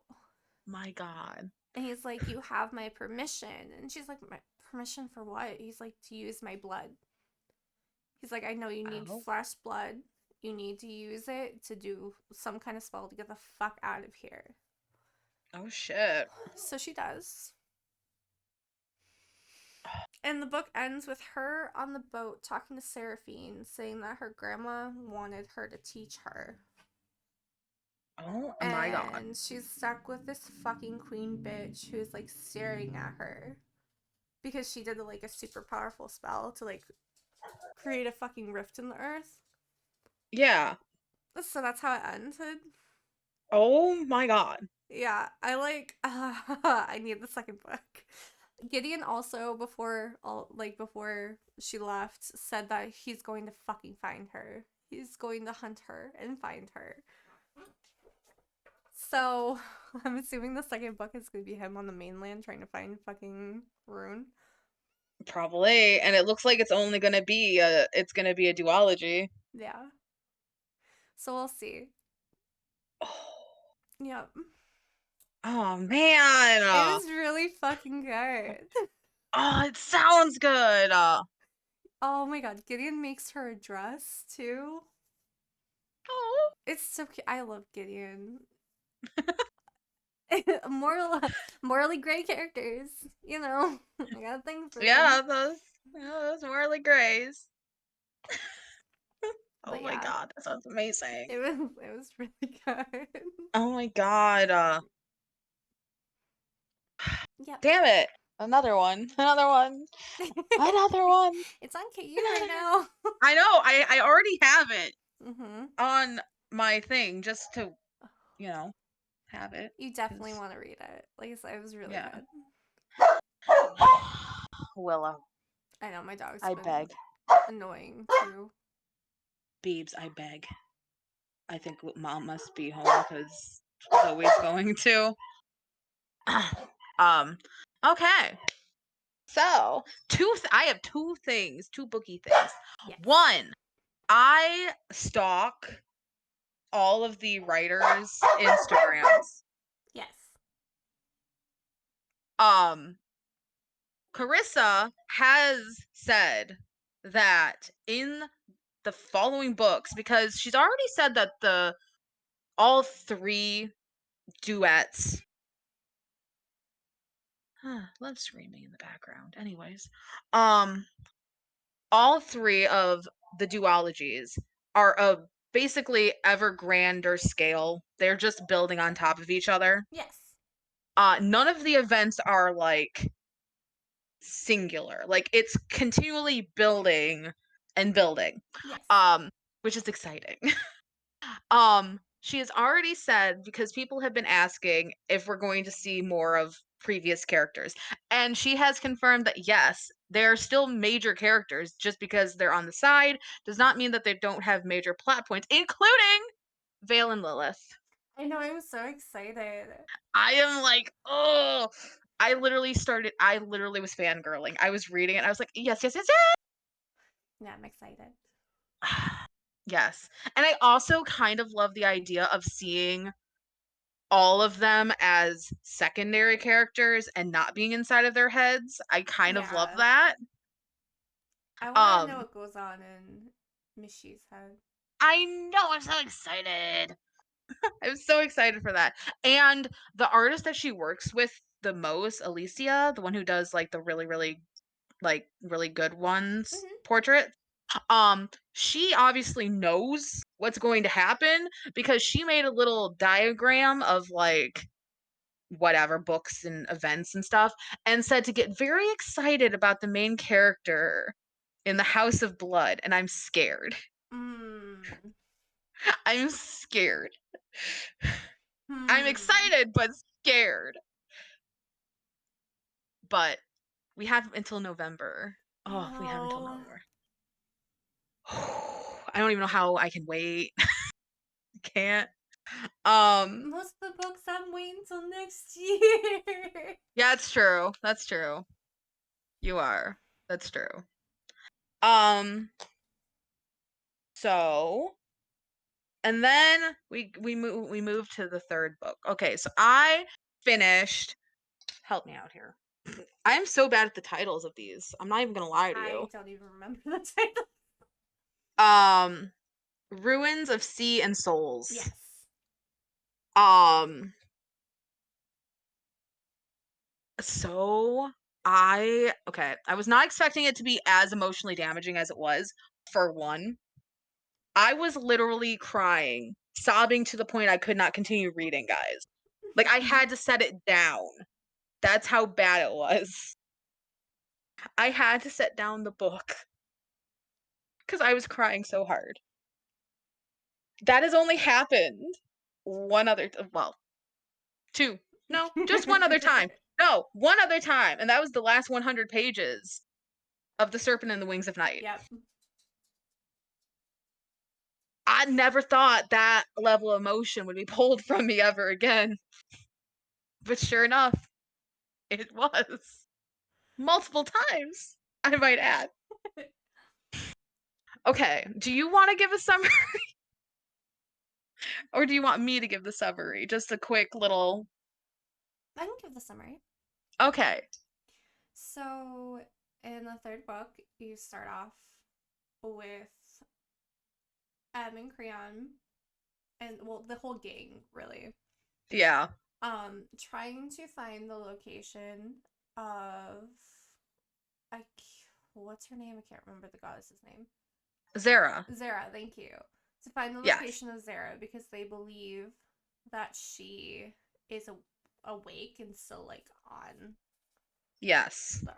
my god. And he's like, you have my permission. And she's like, my permission for what? He's like, to use my blood. He's like, I know you need Oh. flesh blood. You need to use it to do some kind of spell to get the fuck out of here. Oh shit. So she does. And the book ends with her on the boat talking to Seraphine, saying that her grandma wanted her to teach her. Oh my god. And she's stuck with this fucking queen bitch who's like staring at her because she did like a super powerful spell to like create a fucking rift in the earth. Yeah. So that's how it ended. Oh my god. Yeah, I like. I need the second book. Gideon also before she left said that he's going to fucking find her. He's going to hunt her and find her. So I'm assuming the second book is going to be him on the mainland trying to find fucking Rune. Probably. And it looks like it's gonna be a duology. Yeah. So we'll see. Oh, Yep. oh man. It was really fucking good. Oh, it sounds good. Oh my god, Gideon makes her a dress too. Oh. It's so cute. I love Gideon. morally gray characters. You know, I got a thing for them. Yeah, those Marley Grays. Oh But my yeah, god, that sounds amazing. it was really good. Oh my god. Yep. Damn it. Another one. Another one. Another one. It's on KU right Another. now. I know. I already have it Mm-hmm. on my thing just to, you know, have it. You definitely Cause want to read it. Like I said, it was really yeah. good. Willow, I know my dog's I been beg. annoying too. Beebs, I beg. I think mom must be home because she's always going to. um. Okay. So I have two things, two bookie things. Yes. One, I stalk all of the writers' Instagrams. Yes. Um, Carissa has said that in the following books, because she's already said that all three duets. Love screaming in the background. Anyways, um, all three of the duologies are of basically ever grander scale. They're just building on top of each other. Yes. None of the events are like singular. Like it's continually building and building. Yes. Which is exciting. She has already said, because people have been asking if we're going to see more of previous characters, and she has confirmed that yes, they're still major characters. Just because they're on the side does not mean that they don't have major plot points, including Vale and Lilith. I know. I'm so excited. I am like, oh, I literally was fangirling. I was reading it, and I was like, yes, yes, yes, Yeah, I'm excited. yes. Yes. And I also kind of love the idea of seeing all of them as secondary characters and not being inside of their heads. I kind of love Yeah. that. I want to know Um, what goes on in Mishy's head. I know, I'm so excited. I'm so excited for that. And the artist that she works with the most, Alicia, the one who does like the really good ones Mm-hmm. portrait, she obviously knows what's going to happen because she made a little diagram of like whatever books and events and stuff, and said to get very excited about the main character in the House of Blood, and I'm scared. Mm. I'm scared. I'm Hmm. excited but scared. But we have until November. I Oh, we have until know. November. I don't even know how I can wait. I can't. Um Most of the books I'm waiting till next year. yeah, it's true. That's true. You are. That's true. Um so and then we moved to the third book. Okay, so I finished. Help me out here. I am so bad at the titles of these. I'm not even gonna lie to I you. don't even remember the title. Um, Ruins of Sea and Souls. Yes. Um, so I was not expecting it to be as emotionally damaging as it was. For one, I was literally crying, sobbing to the point I could not continue reading, guys. Like I had to set it down. That's how bad it was. I had to set down the book because I was crying so hard. That has only happened one other, well, two. No, just one other time. No, one other time, and that was the last 100 pages of The Serpent and the Wings of Night. Yep. I never thought that level of emotion would be pulled from me ever again. But sure enough, it was. Multiple times, I might add. Okay, do you want to give a summary or do you want me to give the summary? Just a quick little. I can give the summary. Okay. So, in the third book, you start off with Em and Creon, and well, the whole gang, really. Yeah. trying to find the location of what's her name? I can't remember the goddess's name. Zara. Zara, thank you. To find the Yes. location of Zara because they believe that she is awake and still like on Yes. the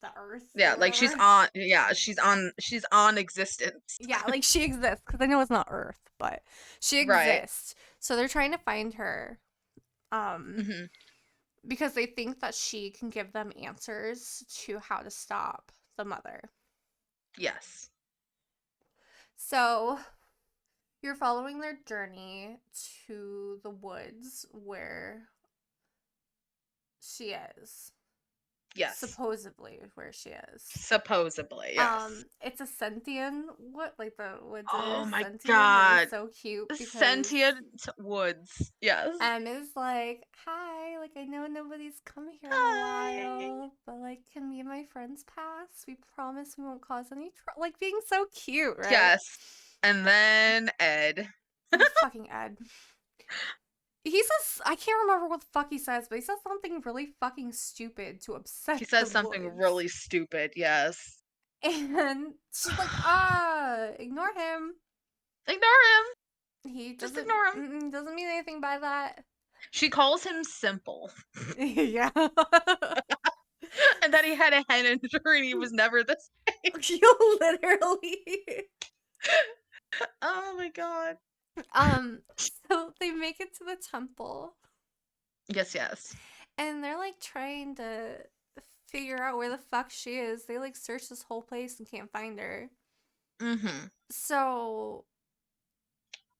the earth Yeah, or like whatever. she's on existence. Yeah, like she exists because I know it's not Earth, but she Right. exists. So they're trying to find her, um, Hmm. because they think that she can give them answers to how to stop the mother. Yes. So you're following their journey to the woods where she is. Yes. Supposedly where she is. Supposedly, yes. It's a sentient what like the woods Oh is my sentient and it's god. so cute because Sentient woods. Yes. Is like, hi, like I know nobody's come here in a Hi. while, but like, can me and my friends pass? We promise we won't cause any trouble. Like being so cute, right? Yes. And then Ed. Oh, fucking Ed. He says, I can't remember what the fuck he says, but he says something really fucking stupid to upset He the says something woods. really stupid. Yes. And she's like, ignore him. Ignore him. He Just doesn't ignore him. doesn't mean anything by that. She calls him simple. Yeah. And that he had a head injury and he was never the same. You literally. Oh my god. So they make it to the temple Yes, yes. and they're like trying to figure out where the fuck she is. They like search this whole place and can't find her. Mm-hmm. So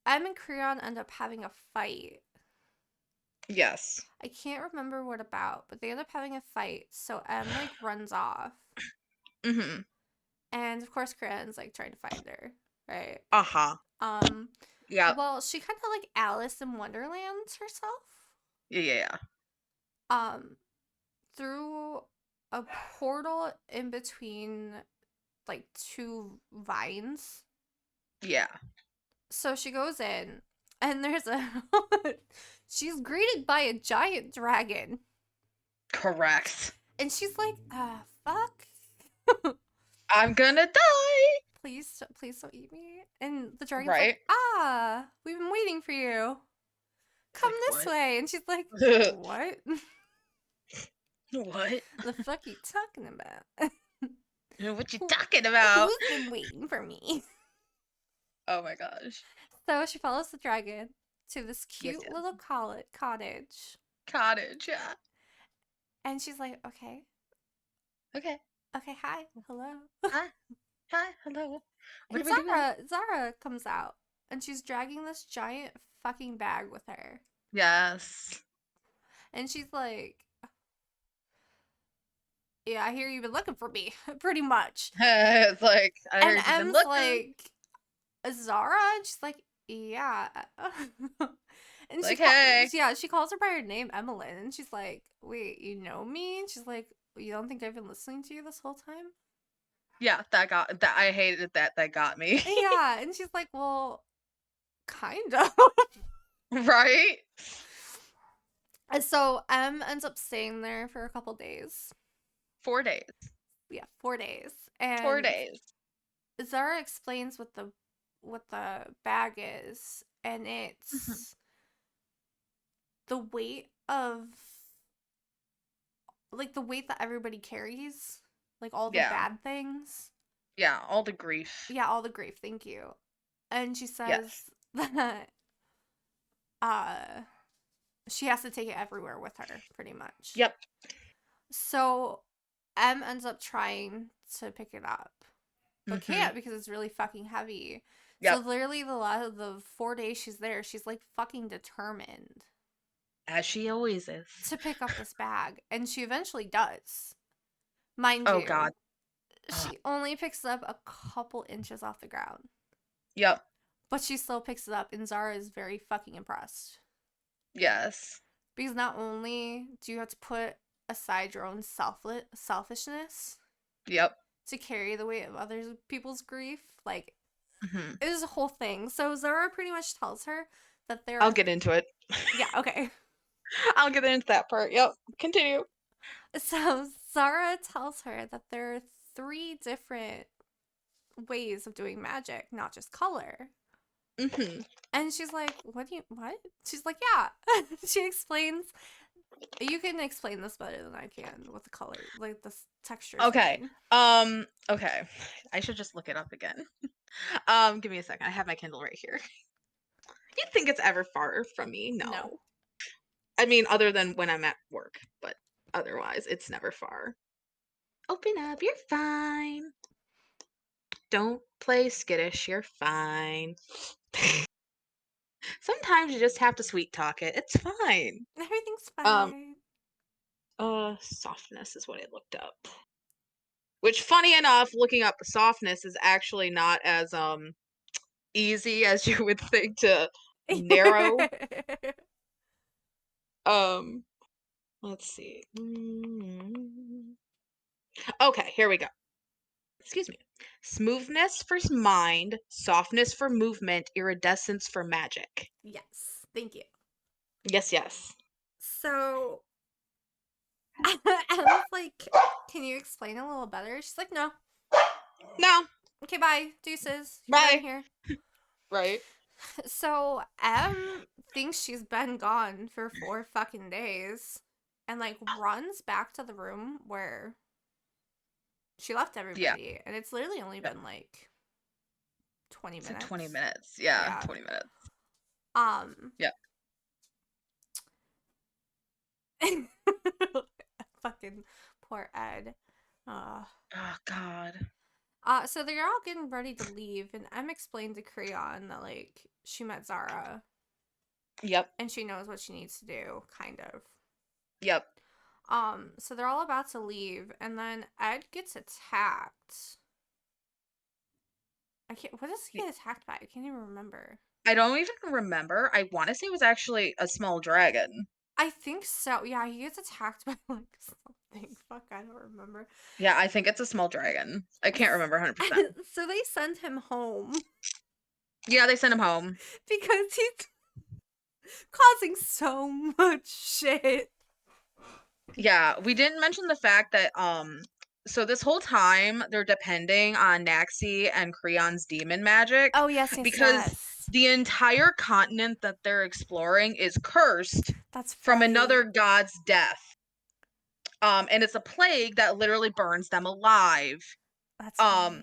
Em and Creon end up having a fight. Yes. I can't remember what about, but they end up having a fight. So Em like runs off. Mm-hmm. And of course Creon's like trying to find her, right? Uh-huh. Um Yep. well, she kind of like Alice in Wonderland herself. Yeah, yeah, yeah. Um through a portal in between like two vines. Yeah. So she goes in and there's a she's greeted by a giant dragon. Correct. And she's like, fuck. I'm gonna die. Please don't eat me. And the dragon's like, Right? we've been waiting for you. It's Come like, this what? way. And she's like, what? What? The fuck you talking about? What you talking about? Who's been waiting for me? Oh my gosh. So she follows the dragon to this Yes, cute yes. little cottage. Cottage, yeah. And she's like, okay, Okay. okay, hi, hello. Hi. Hi. Hello. What And are we doing? Zara comes out and she's dragging this giant fucking bag with her. Yes. And she's like, yeah, I hear you've been looking for me, pretty much. It's like, I And heard you've been M's looking. like, Zara? And she's like, yeah. And Like, hey. she calls her by her name, Emmeline. And she's like, wait, you know me? And she's like, you don't think I've been listening to you this whole time? Yeah, that I hated that got me. Yeah. And she's like, well, kind of. Right? And so M ends up staying there for a couple days. 4 days. Yeah, 4 days. 4 days. And Zara explains what the bag is, and Mhm. it's the weight of like the weight that everybody carries, like all the Yeah. bad things. Yeah, all the grief. Yeah, all the grief, thank you. And she says Yes. that uh she has to take it everywhere with her, pretty much. Yep. So M ends up trying to pick it up, but Mhm. can't because it's really fucking heavy. So Yep. literally the last of the 4 days she's there, she's like fucking determined As she always is. to pick up this bag. And she eventually does. Mind Oh you, god. Ugh. she only picks it up a couple inches off the ground. Yep. But she still picks it up, and Zara is very fucking impressed. Yes. Because not only do you have to put aside your own selfishness Yep. to carry the weight of other people's grief, like, Mhm. it is a whole thing. So Zara pretty much tells her that there I'll are. get into it. Yeah, okay. I'll get into that part. Yep. Continue. So Zara tells her that there are three different ways of doing magic, not just color. Hmm. And she's like, what? She's like, yeah. She explains, you can explain this better than I can with the color, like the textures Okay. mean. Okay. I should just look it up again. Give me a second. I have my Kindle right here. You think it's ever far from me? No. No. I mean, other than when I'm at work, but otherwise, it's never far. Open up, you're fine. Don't play skittish, you're fine. Sometimes you just have to sweet talk it. It's fine. Everything's Um, fine. softness is what I looked up. Which, funny enough, looking up softness is actually not as easy as you would think to narrow. Um, let's see. Okay, here we go. Excuse me. Smoothness for mind, softness for movement, iridescence for magic. Yes, thank you. Yes, yes. So Emma's like, can you explain a little better? She's like, no. No, Okay, bye. Deuces. You're done bye. here. Right. So Em thinks she's been gone for 4 fucking days and like runs back to the room where she left Yeah. everybody. And it's literally only Yeah. been like 20 It's like 20 minutes. minutes. Yeah, Yeah. 20 minutes. Um Yeah. fucking poor Ed. Uh Oh God. so they're all getting ready to leave and Em explained to Creon that like she met Zara Yep. and she knows what she needs to do, kind of. Yep. So they're all about to leave, and then Ed gets attacked. I can't. What does he Y- get attacked by? I can't even remember. I don't even remember. I want to say it was actually a small dragon. I think so. Yeah, he gets attacked by like something. Fuck, I don't remember. Yeah, I think it's a small dragon. I can't remember 100%. So they send him home Yeah, they sent him home. because he's causing so much shit. Yeah, we didn't mention the fact that so this whole time they're depending on Naxi and Creon's demon magic Oh yes, yes, because yes. the entire continent that they're exploring is cursed That's from right. another god's death. And it's a plague that literally burns them alive. That's Um right.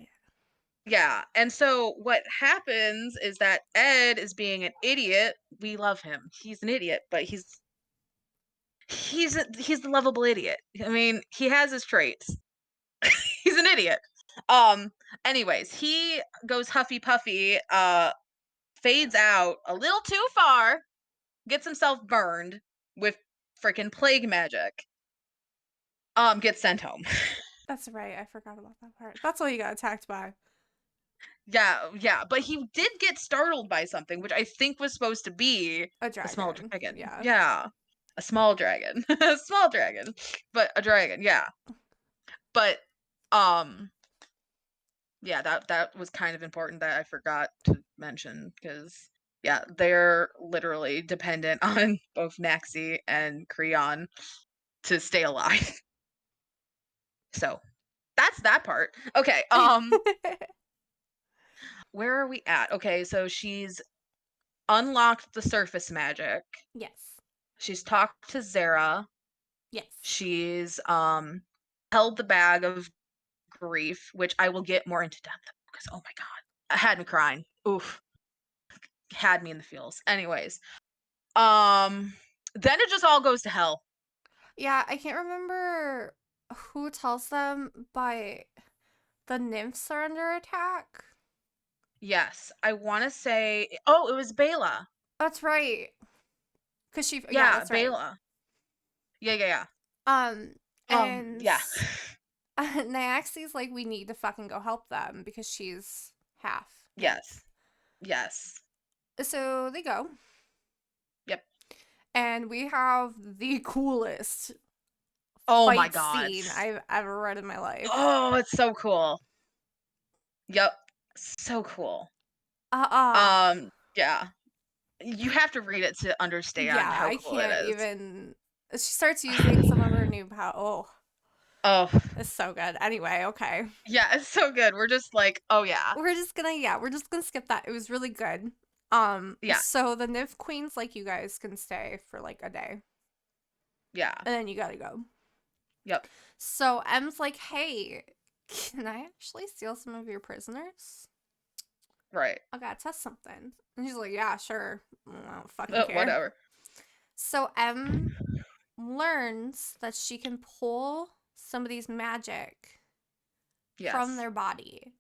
yeah, and so what happens is that Ed is being an idiot. We love him. He's an idiot, but he's the lovable idiot. I mean, he has his traits. He's an idiot. Um, anyways, he goes huffy puffy, fades out a little too far, gets himself burned with freaking plague magic. Gets sent home. That's right. I forgot about that part. That's what he got attacked by. Yeah, yeah, but he did get startled by something, which I think was supposed to be A a small dragon. dragon. Yeah. Yeah, a small dragon, a small dragon, but a dragon. Yeah, but um, yeah, that was kind of important that I forgot to mention because yeah, they're literally dependent on both Naxi and Creon to stay alive. So that's that part. Okay, where are we at? Okay, so she's unlocked the surface magic. Yes. She's talked to Zara. Yes. She's held the bag of grief, which I will get more into depth because oh my god, I had me crying. Oof, had me in the feels. Anyways, then it just all goes to hell. Yeah, I can't remember who tells them, but the nymphs are under attack. Yes, I want to say. Oh, it was Bela. That's right. Yeah, Yeah, that's right. Bela. Yeah, yeah, yeah. Um, and Yeah. Nyaxi's like, we need to fucking go help them because she's half nymph. Yes. Yes. So they go, Yep. and we have the coolest Oh my fight god. scene I've ever read in my life. Oh, it's so cool. Yep. So cool. Uh uh Yeah. You have to read it to understand Yeah, how I cool it can't is. even. She starts using some of her new power. Oh, Oh, it's so good. Anyway, okay. yeah, it's so good. We're just like, "Oh, yeah. We're just gonna skip that. It was really good. Yeah, So the Nymph Queens, like, you guys can stay for like a day, yeah, and then you gotta go. yep, So M's like, hey, can I actually steal some of your prisoners? right. I gotta test something. And she's like, yeah, sure. I don't fucking care. Whatever. So M learns that she can pull somebody's magic from Yes, their body.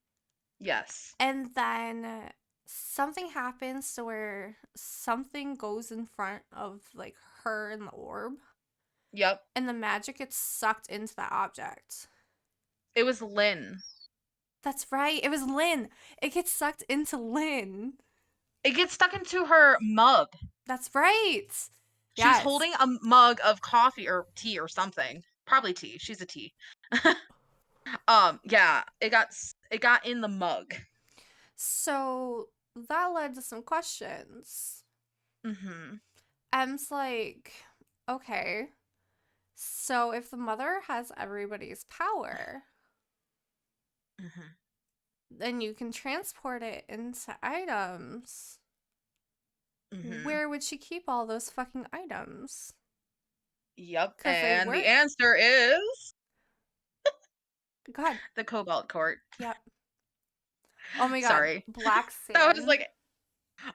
yes, And then something happens to where something goes in front of like her and the orb, yep. and the magic gets sucked into that object. It was Lynn. That's right. It was Lynn. It gets sucked into Lynn. It gets stuck into her mug. That's right. She's Yes. holding a mug of coffee or tea or something. Probably tea. She's a tea. Yeah, it got in the mug. So that led to some questions. Mhm. M's like, okay, so if the mother has everybody's power, Mhm. then you can transport it into items. Mhm. Where would she keep all those fucking items? Yep. Because they And the weren't. answer is God, the Cobalt Court. yep. Oh my god, Sorry. black That was sand. like,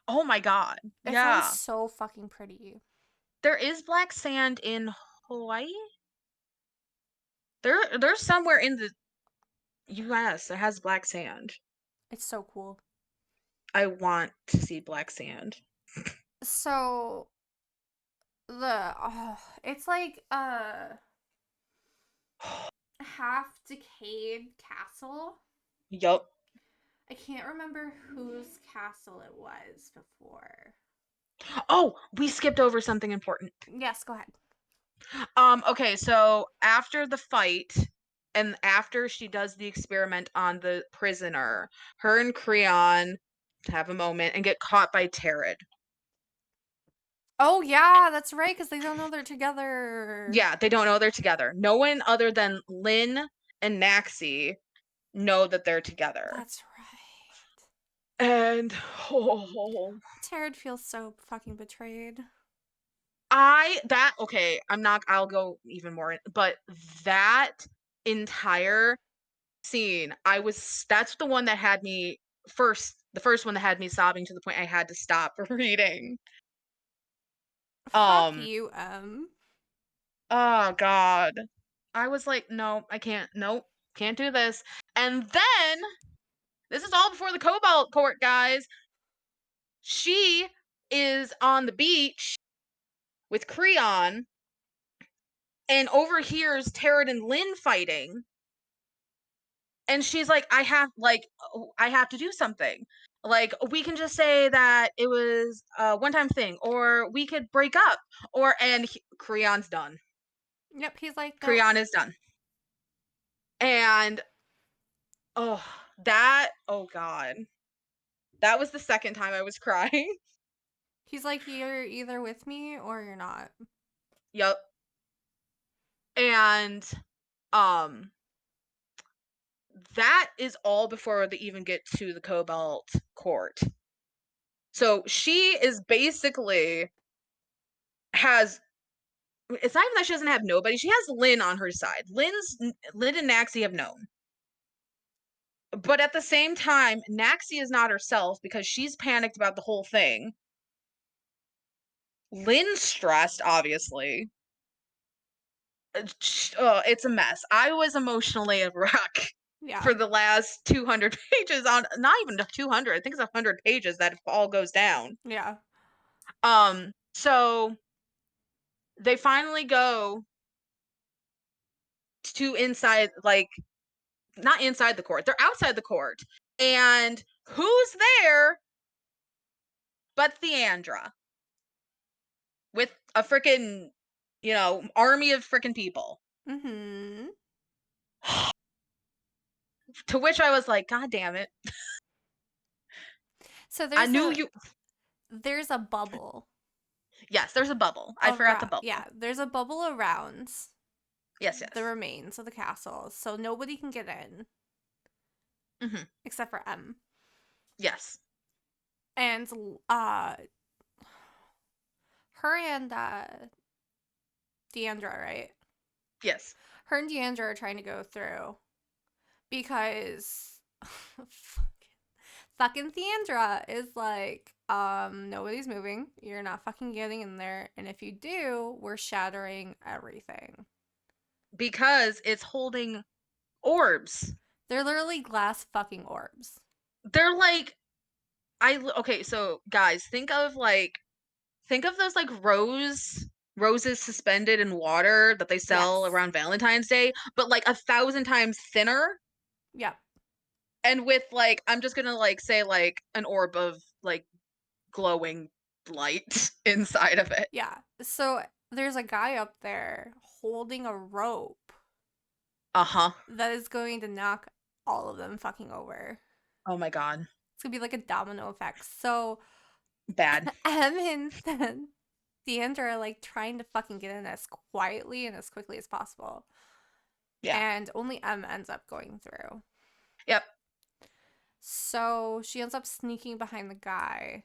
oh my God. It's always Yeah. so fucking pretty. There is black sand in Hawaii. There's somewhere in the US that has black sand. It's so cool. I want to see black sand. So it's like a half decayed castle. Yup. I can't remember whose castle it was before. Oh, we skipped over something important. Yes, go ahead. Okay, so after the fight and after she does the experiment on the prisoner, her and Creon have a moment and get caught by Terrid. Oh yeah, that's right, because they don't know they're together. Yeah, they don't know they're together. No one other than Lynn and Naxi know that they're together. That's right. And oh, Taryn feels so fucking betrayed. okay, I'll go even more, but that entire scene, that's the one that had me the first one that had me sobbing to the point I had to stop reading. Fuck Um, you, oh God. I was like, no, I can't, nope, can't do this. And then, this is all before the Cobalt Court, guys. She is on the beach with Creon and overhears Taryn and Lynn fighting. And she's like, I have to do something. Like, we can just say that it was a one-time thing, or we could break up, Creon's done. Yep, he's like, nope. Creon is done. And oh, oh God. That was the second time I was crying. He's like, you're either with me or you're not. Yep. And um that is all before they even get to the Cobalt Court. So she is basically has it's not even that she doesn't have nobody. She has Lynn on her side. Lynn and Naxi have known. But at the same time, Naxi is not herself because she's panicked about the whole thing. Lynn's stressed, obviously. It's a mess. I was emotionally a wreck Yeah. for the last 200 pages on not even 200. I think it's 100 pages that all goes down. Yeah. So they finally go to inside, like, not inside the court. They're outside the court. And who's there but Theandra with a freaking, army of freaking people. Mm-hmm. To which I was like, God damn it. So I there's knew a you. there's a bubble Yes, there's a bubble. I forgot the around. Yeah, bubble. there's a bubble around Yes, the yes. remains of the castle, so nobody can get in Hmm. except for M. Yes. And uh, her and Deandra, right? Yes. Her and Deandra are trying to go through because fucking Deandra is like, nobody's moving. You're not fucking getting in there, and if you do, we're shattering everything. Because it's holding orbs. They're literally glass fucking orbs. They're like okay, so guys, think of those like roses suspended in water that they sell Yes. around Valentine's Day, but like 1,000 times thinner Yep. and with like I'm just gonna like say like an orb of like glowing light inside of it. Yeah. So there's a guy up there holding a rope Uh-huh. that is going to knock all of them fucking over. Oh my god. It's gonna be like a domino effect. So Bad. Em and then Deandra are like trying to fucking get in as quietly and as quickly as possible. Yeah. And only M ends up going through. Yep. So she ends up sneaking behind the guy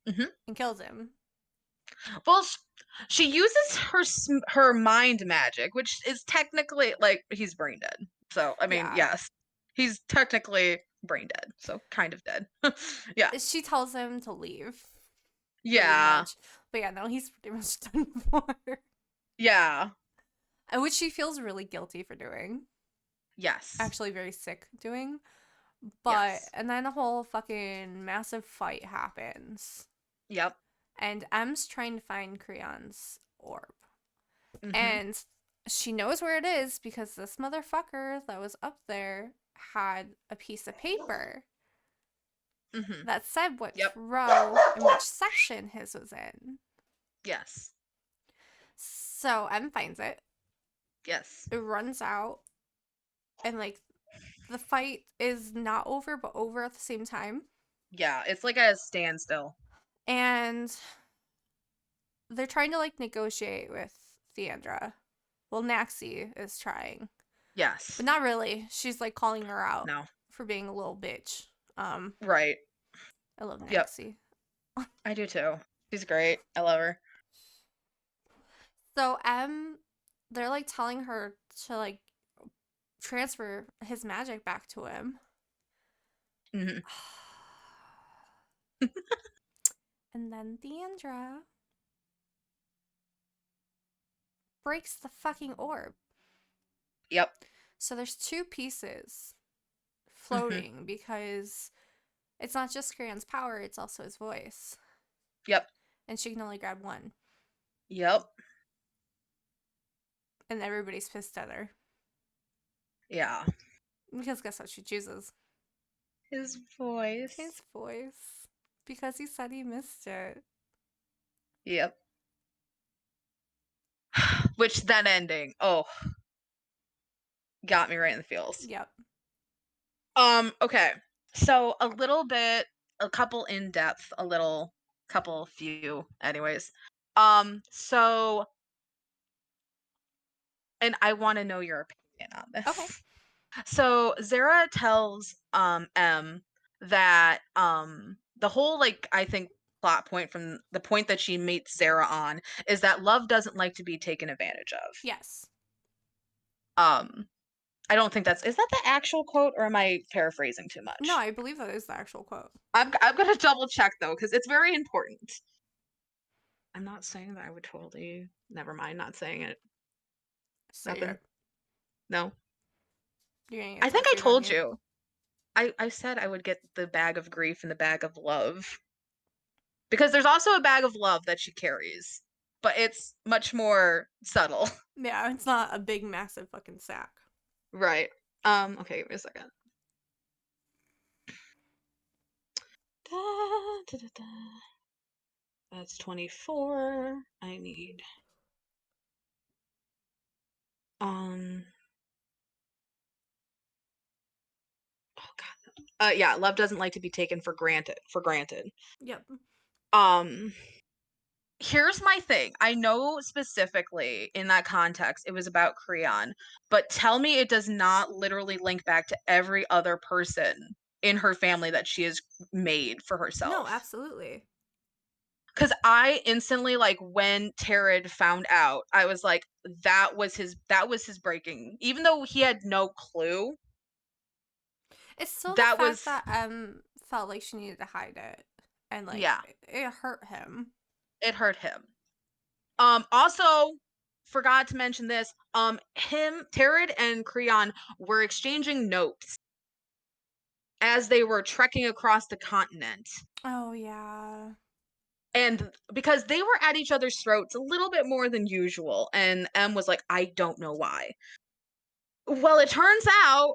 Hmm. and kills him. Well, she uses her mind magic, which is technically like he's brain dead. So, I mean, Yeah. yes. He's technically brain dead. So, kind of dead. Yeah. She tells him to leave, pretty Yeah. much. But yeah, no, he's pretty much done for. Yeah. And which she feels really guilty for doing. Yes. Actually, very sick doing. But, Yes. and then a whole fucking massive fight happens. Yep. And M's trying to find Creon's orb. Hmm. And she knows where it is because this motherfucker that was up there had a piece of paper Hmm. that said which Yep. row and which section his was in. Yes. So M finds it. Yes. It runs out, and like the fight is not over, but over at the same time. Yeah. It's like a standstill. And they're trying to like negotiate with Theandra. Well, Naxi is trying, Yes. but not really. She's like calling her out No. for being a little bitch. Right. I love Yep. Naxi. I do too. She's great. I love her. So they're like telling her to like transfer his magic back to him. Hmm. And then Deandra breaks the fucking orb. Yep. So there's two pieces Hmm. floating because it's not just Crayon's power, it's also his voice. Yep. And she can only grab one. Yep. And everybody's pissed at her. Yeah. Because guess what she chooses? His voice. His voice. Because he said he missed it. Yep. Which then ending, oh, got me right in the feels. Yep. Okay. So a little bit, a couple in depth, a little couple few anyways. So and I want to know your opinion on Okay. this. So Zara tells M that the whole like I think plot point from the point that she meets Zara on is that love doesn't like to be taken advantage of. Yes. Um I don't think is that the actual quote or am I paraphrasing too No, much? I believe that is the actual quote. I'm gonna double check though because it's very important. I'm not saying that I would totally. Never mind, not saying it. Say Nothing. it. No. You're gonna get I think I tattooed on told you. you. I said I would get the bag of grief and the bag of love because there's also a bag of love that she carries, but it's much more subtle. Yeah, it's not a big, massive fucking sack. Right. Okay, give me a second. Da, da, da, da. That's 24. I need um oh god. Yeah, love doesn't like to be taken for granted. For granted. Yep. Um, Here's my thing. I know specifically in that context it was about Creon, but tell me it does not literally link back to every other person in her family that she has made for No, herself. absolutely. Because I instantly, like, when Tarad found out, I was like, that was his breaking. Even though he had no clue, It's still the that fact was that felt like she needed to hide it, and like yeah, it hurt him. it hurt him. Also forgot to mention this. Tarad and Creon were exchanging notes as they were trekking across the continent. Oh yeah. And because they were at each other's throats a little bit more than usual, and M was like, I don't know why. Well, it turns out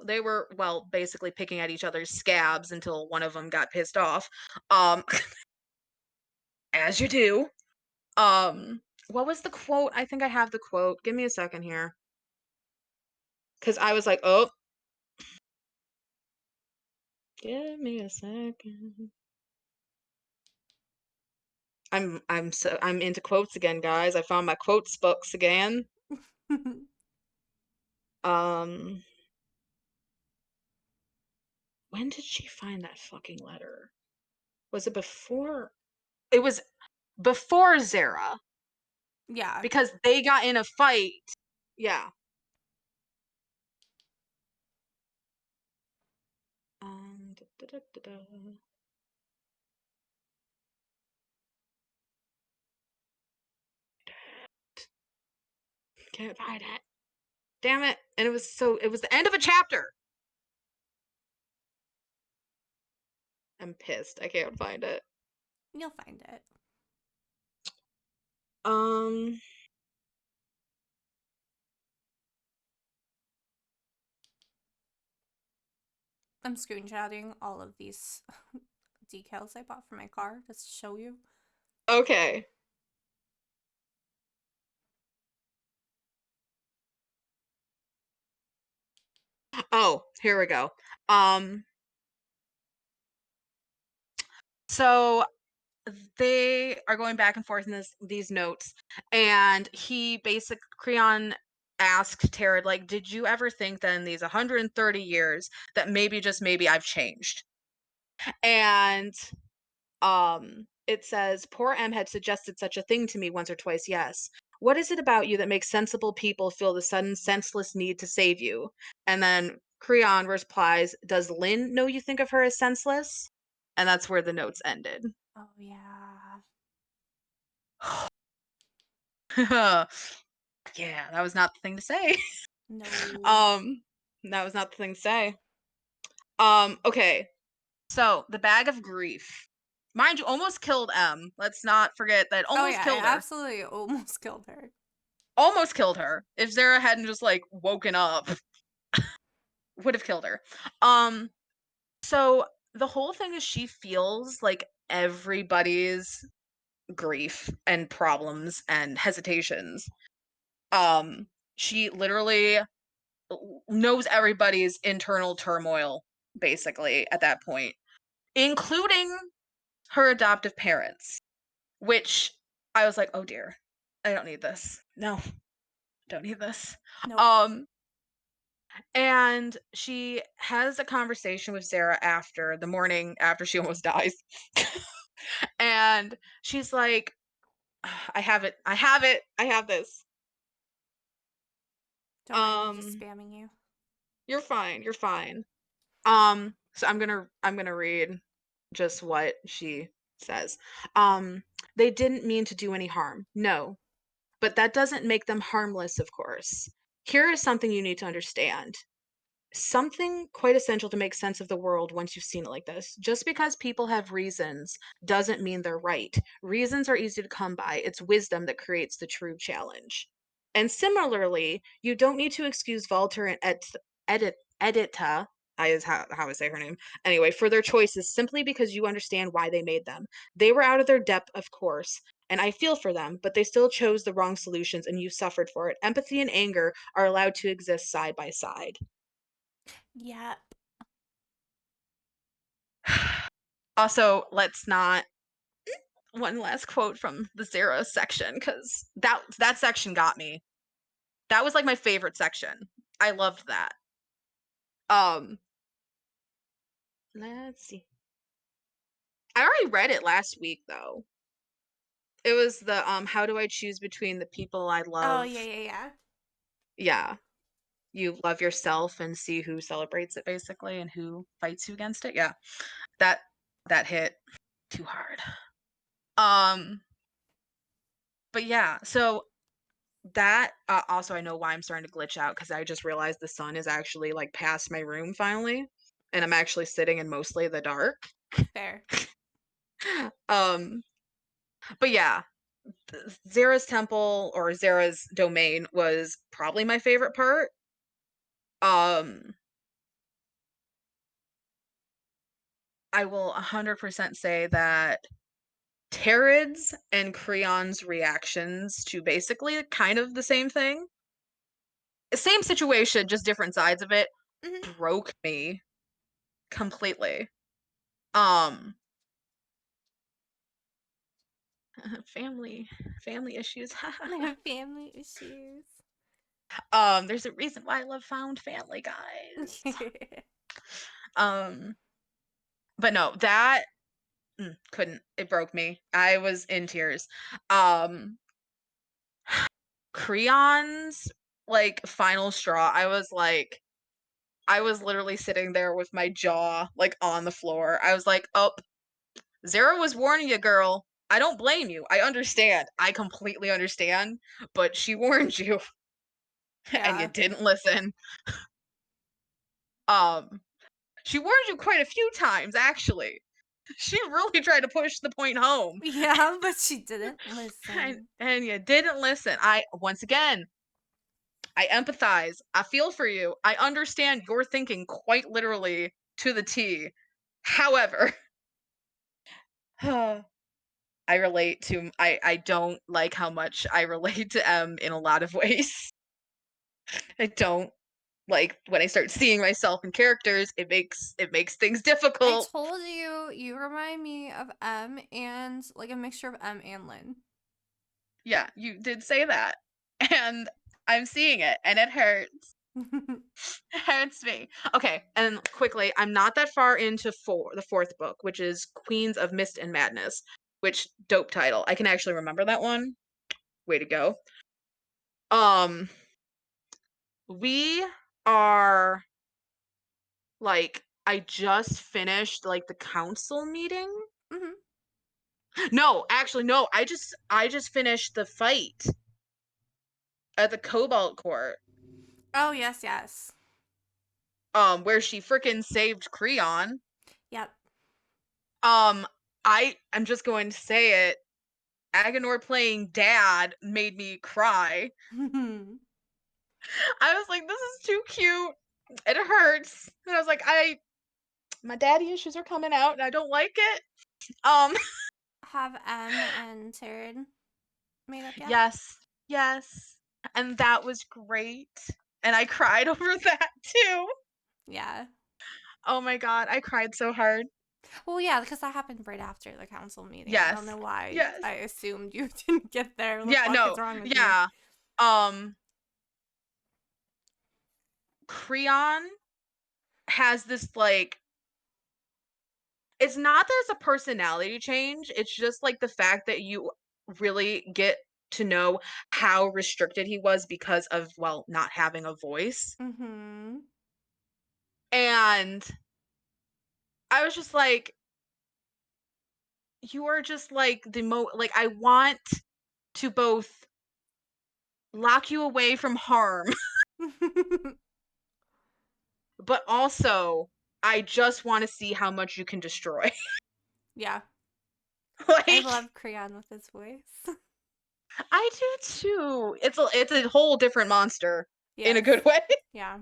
they were, well, basically picking at each other's scabs until one of them got pissed off. Um, as you do. What was the quote? I think I have the quote. Give me a second here. Cause I was like, oh, give me a second. I'm into quotes again, guys. I found my quotes books again. Um, when did she find that fucking letter? Was it before? It was before Zara Yeah. because they got in a fight. Yeah. Da, da, da, da, da. Can't find it. Damn it. And it was the end of a chapter. I'm pissed. I can't find it. You'll find it. Um, I'm screenshotting all of these decals I bought for my car just to show you. okay. Oh, here we go. Um, so they are going back and forth in these notes, and Creon asked Tarad, like, did you ever think that in these 130 years that maybe, just maybe, I've changed? And it says, poor M had suggested such a thing to me once or twice, yes. What is it about you that makes sensible people feel the sudden senseless need to save you? And then Creon replies, does Lynn know you think of her as senseless? And that's where the notes ended. Oh yeah. Yeah, that was not the thing to say. No. um, that was not the thing to say. Okay. So the bag of grief, mind you, almost killed M. Let's not forget that Oh almost yeah, I killed her. absolutely almost killed her. Almost killed her. If Zara hadn't just like woken up, would have killed her. Um, so the whole thing is she feels like everybody's grief and problems and hesitations. Um, she literally knows everybody's internal turmoil basically at that point, including her adoptive parents, which I was like, "Oh dear. I don't need this. No, don't need this." Nope. Um and she has a conversation with Sarah after the morning after she almost dies. And she's like, I have it. I have it. I have this. Don't mind me just Um spamming you. you're fine. You're fine. So I'm going to read just what she says. Um they didn't mean to do any harm. No. But that doesn't make them harmless, of course. Here is something you need to understand. Something quite essential to make sense of the world once you've seen it like this. Just because people have reasons doesn't mean they're right. Reasons are easy to come by. It's wisdom that creates the true challenge. And similarly, you don't need to excuse Walter and Edita, I is how I say her name, anyway, for their choices simply because you understand why they made them. They were out of their depth, of course, and I feel for them, but they still chose the wrong solutions and you suffered for it. Empathy and anger are allowed to exist side by side. Yep. Also, let's not one last quote from the Zero section because that section got me. That was like my favorite section. I loved that. Um, let's see. I already read it last week though. It was the how do I choose between the people I Oh, love? yeah, yeah, yeah. Yeah. You love yourself and see who celebrates it basically and who fights you against it. Yeah. That that hit too hard. Um but yeah, so that also I know why I'm starting to glitch out because I just realized the sun is actually like past my room finally and I'm actually sitting in mostly the dark. Fair. um but yeah, Zara's temple or Zara's domain was probably my favorite part. Um I will 100% say that Terid's and Creon's reactions to basically kind of the same thing, same situation, just different sides of it, Hmm. broke me completely. Um, family, family issues. I have family issues. There's a reason why I love found family, guys. Um, but no, that couldn't. It broke me. I was in tears. Um, Creon's like final straw. I was literally sitting there with my jaw like on the floor. I was like, "Oh, Zara was warning you, girl. I don't blame you. I understand. I completely understand, but she warned you and you Yeah. didn't listen." Um, she warned you quite a few times actually. She really tried to push the point home Yeah, but she didn't listen. and you didn't listen. I once again, I empathize. I feel for you. I understand your thinking quite literally to the T. However, I don't like how much I relate to M in a lot of ways. I don't like when I start seeing myself in characters, it makes things I difficult. told you, you remind me of M and like a mixture of M and Lynn. Yeah, you did say that. And I'm seeing it and it hurts. It hurts me. Okay, and quickly, I'm not that far into the fourth book, which is Queens of Mist and Madness, which dope title. I can actually remember that one. Way to go. Um we are like I just finished like the council meeting. Hmm. No, actually no, I just finished the fight at the Cobalt Court. Oh, yes, yes. Where she freaking saved Creon. Yep. Um I'm just going to say it. Aganor playing dad made me cry. I was like, this is too cute. It hurts. And I was like, my daddy issues are coming out and I don't like it. Um Have M and Taryn made up yet? yes. Yes. And that was great. And I cried over that too. Yeah. Oh my god, I cried so hard. Well, yeah, because that happened right after the council meeting. I don't Yes. know why Yes. I assumed you didn't get there. What the Yeah, fuck is no. wrong with you? Yeah. Um Creon has this like it's not that it's a personality change, it's just like the fact that you really get to know how restricted he was because of well, not having a voice. Mm-hmm. And I was just like you are just like like I want to both lock you away from harm, but also I just want to see how much you can destroy. Yeah. I Like love Creon with his voice. I do too. It's a whole different monster in a Yes. good way. Yeah.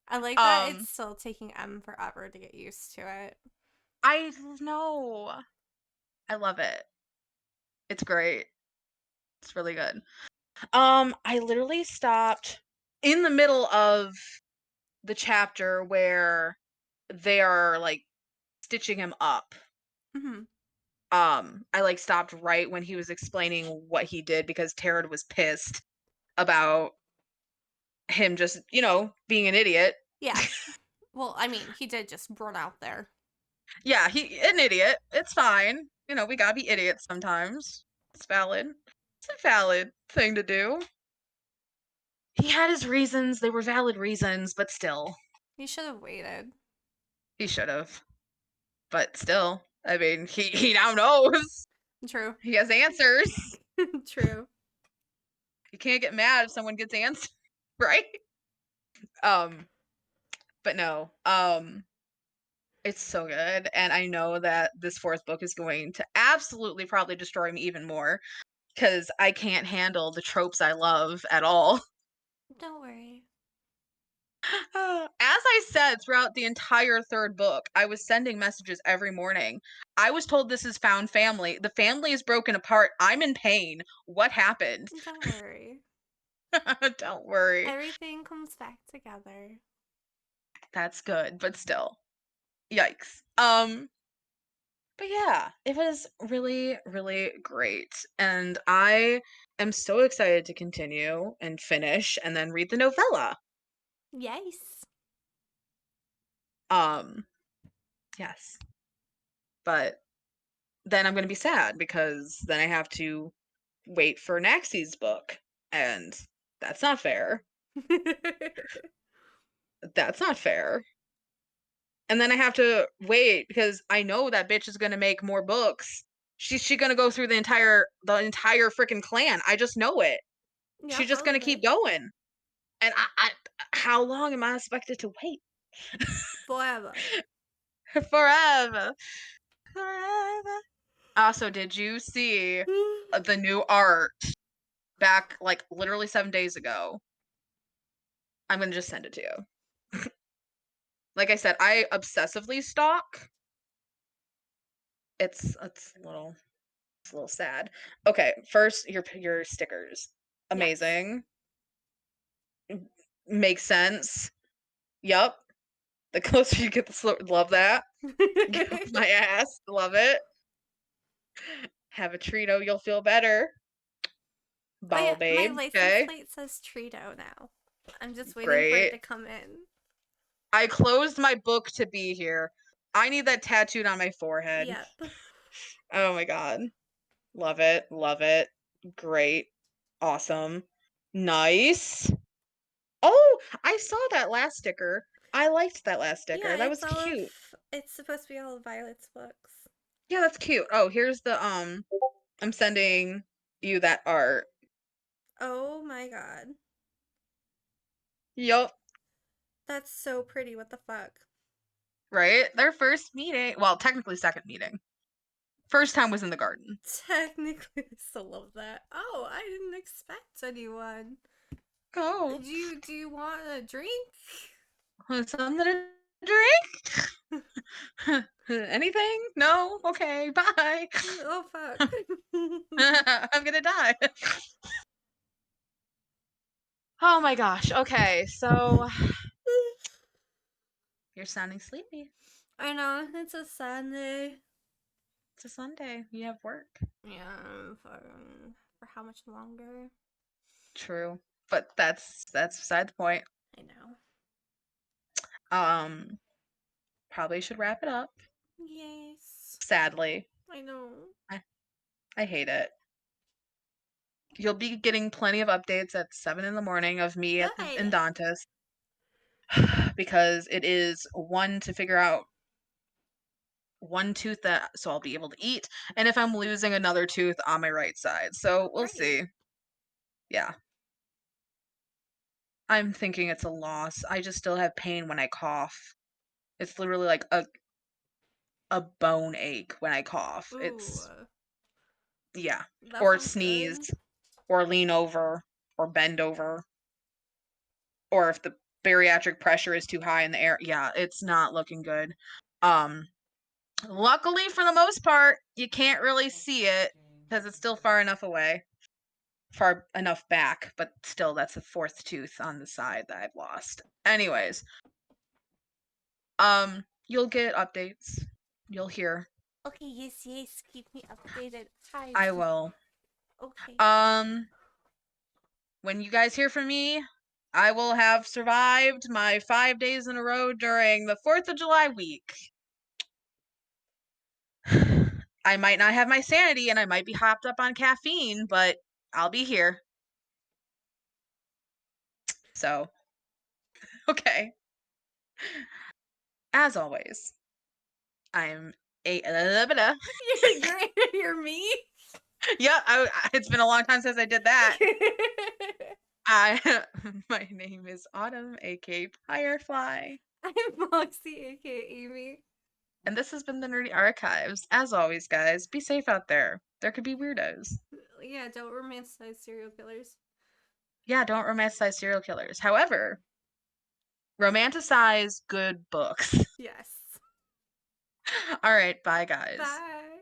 I like that it's Um still taking M forever to get used to it. I know. I love it. It's great. It's really good. I literally stopped in the middle of the chapter where they are like stitching him up. Mm-hmm. I like stopped right when he was explaining what he did because Taryn was pissed about him just, being an idiot. Yeah. Well, I mean, he did just run out there. Yeah, he an idiot. It's fine. We gotta be idiots sometimes. It's valid. It's a valid thing to do. He had his reasons. They were valid reasons, but still, He should have waited. he should have. But still, I mean, he now knows. True. He has answers. True. You can't get mad if someone gets answers, right? Um, but no. It's so good, and I know that this fourth book is going to absolutely probably destroy me even more because I can't handle the tropes I love at all. Don't worry. As I said throughout the entire third book, I was sending messages every morning. I was told this is found family. The family is broken apart. I'm in pain. What happened? Don't worry. Don't worry. Everything comes back together. That's good, but still. Yikes. But yeah, it was really, really great. And I am so excited to continue and finish and then read the novella. Yes. Um, yes. But then I'm going to be sad because then I have to wait for Naxi's book. And that's not fair. That's not fair. And then I have to wait because I know that bitch is going to make more books. She's going to go through the entire freaking clan. I just know it. Yeah, She's just going to probably. keep going. And how long am I expected to wait? Forever. Forever. Forever. Also, did you see the new art back like literally 7 days ago? I'm gonna just send it to you. Like I said, I obsessively stalk. It's a little sad. Okay, first your stickers. Yes. Amazing. Makes sense. Yup. The closer you get the slower, love that. Get off my ass. Love it. Have a Trito, you'll feel better. Oh Ball yeah, my babe. license Okay. plate says Trito now. I'm just waiting for it Great. to come in. I closed my book to be here. I need that tattooed on my forehead. Yep. Oh my god. Love it. Love it. Great. Awesome. Nice. Oh, I saw that last sticker. I liked that last sticker. Yeah, That was cute. it's supposed to be all of Violet's books. Yeah, that's cute. Oh, here's the I'm sending you that art. Oh my god. Yup. That's so pretty. What the fuck? Right? Their first meeting. Well, technically second meeting. First time was in the garden. Technically, I still love that. Oh, I didn't expect anyone. Oh. Do you want a drink? Want something to drink? Anything? No? Okay, bye. Oh fuck. I'm gonna die. Oh my gosh. Okay, so you're sounding sleepy. I know, it's a Sunday. It's a Sunday. You have work. Yeah, for how much longer? True. But that's beside the point. I know. Um, probably should wrap it up. Yes. Sadly. I know. I hate it. You'll be getting plenty of updates at 7 in the morning of me at the Good. endontist because it is one to figure out one tooth that so I'll be able to eat, and if I'm losing another tooth on my right side. So we'll Right. see. Yeah. I'm thinking it's a loss. I just still have pain when I cough. It's literally like a bone ache when I cough. Ooh, It's yeah. that Or sounds sneeze good. or lean over or bend over or if the bariatric pressure is too high in the air. Yeah, it's not looking good. Um luckily for the most part, you can't really see it because it's still far enough away. Far enough back, but still that's a fourth tooth on the side that I've lost. Anyways, you'll get updates. You'll hear. Okay, yes, yes. Keep me updated. Hi. I will. Okay. Um, when you guys hear from me, I will have survived my 5 days in a row during the 4th of July week. I might not have my sanity and I might be hopped up on caffeine, but I'll be here. So, okay. As always, I'm a You're you're me. yeah, it's been a long time since I did that. I my name is Autumn, aka Firefly, I'm Moxie, aka Amy. and this has been the Nerdy Archives. As always, guys, be safe out there. There could be weirdos. Yeah, don't romanticize serial killers. Yeah, don't romanticize serial killers. However, romanticize good books. Yes. All right, bye, guys. Bye.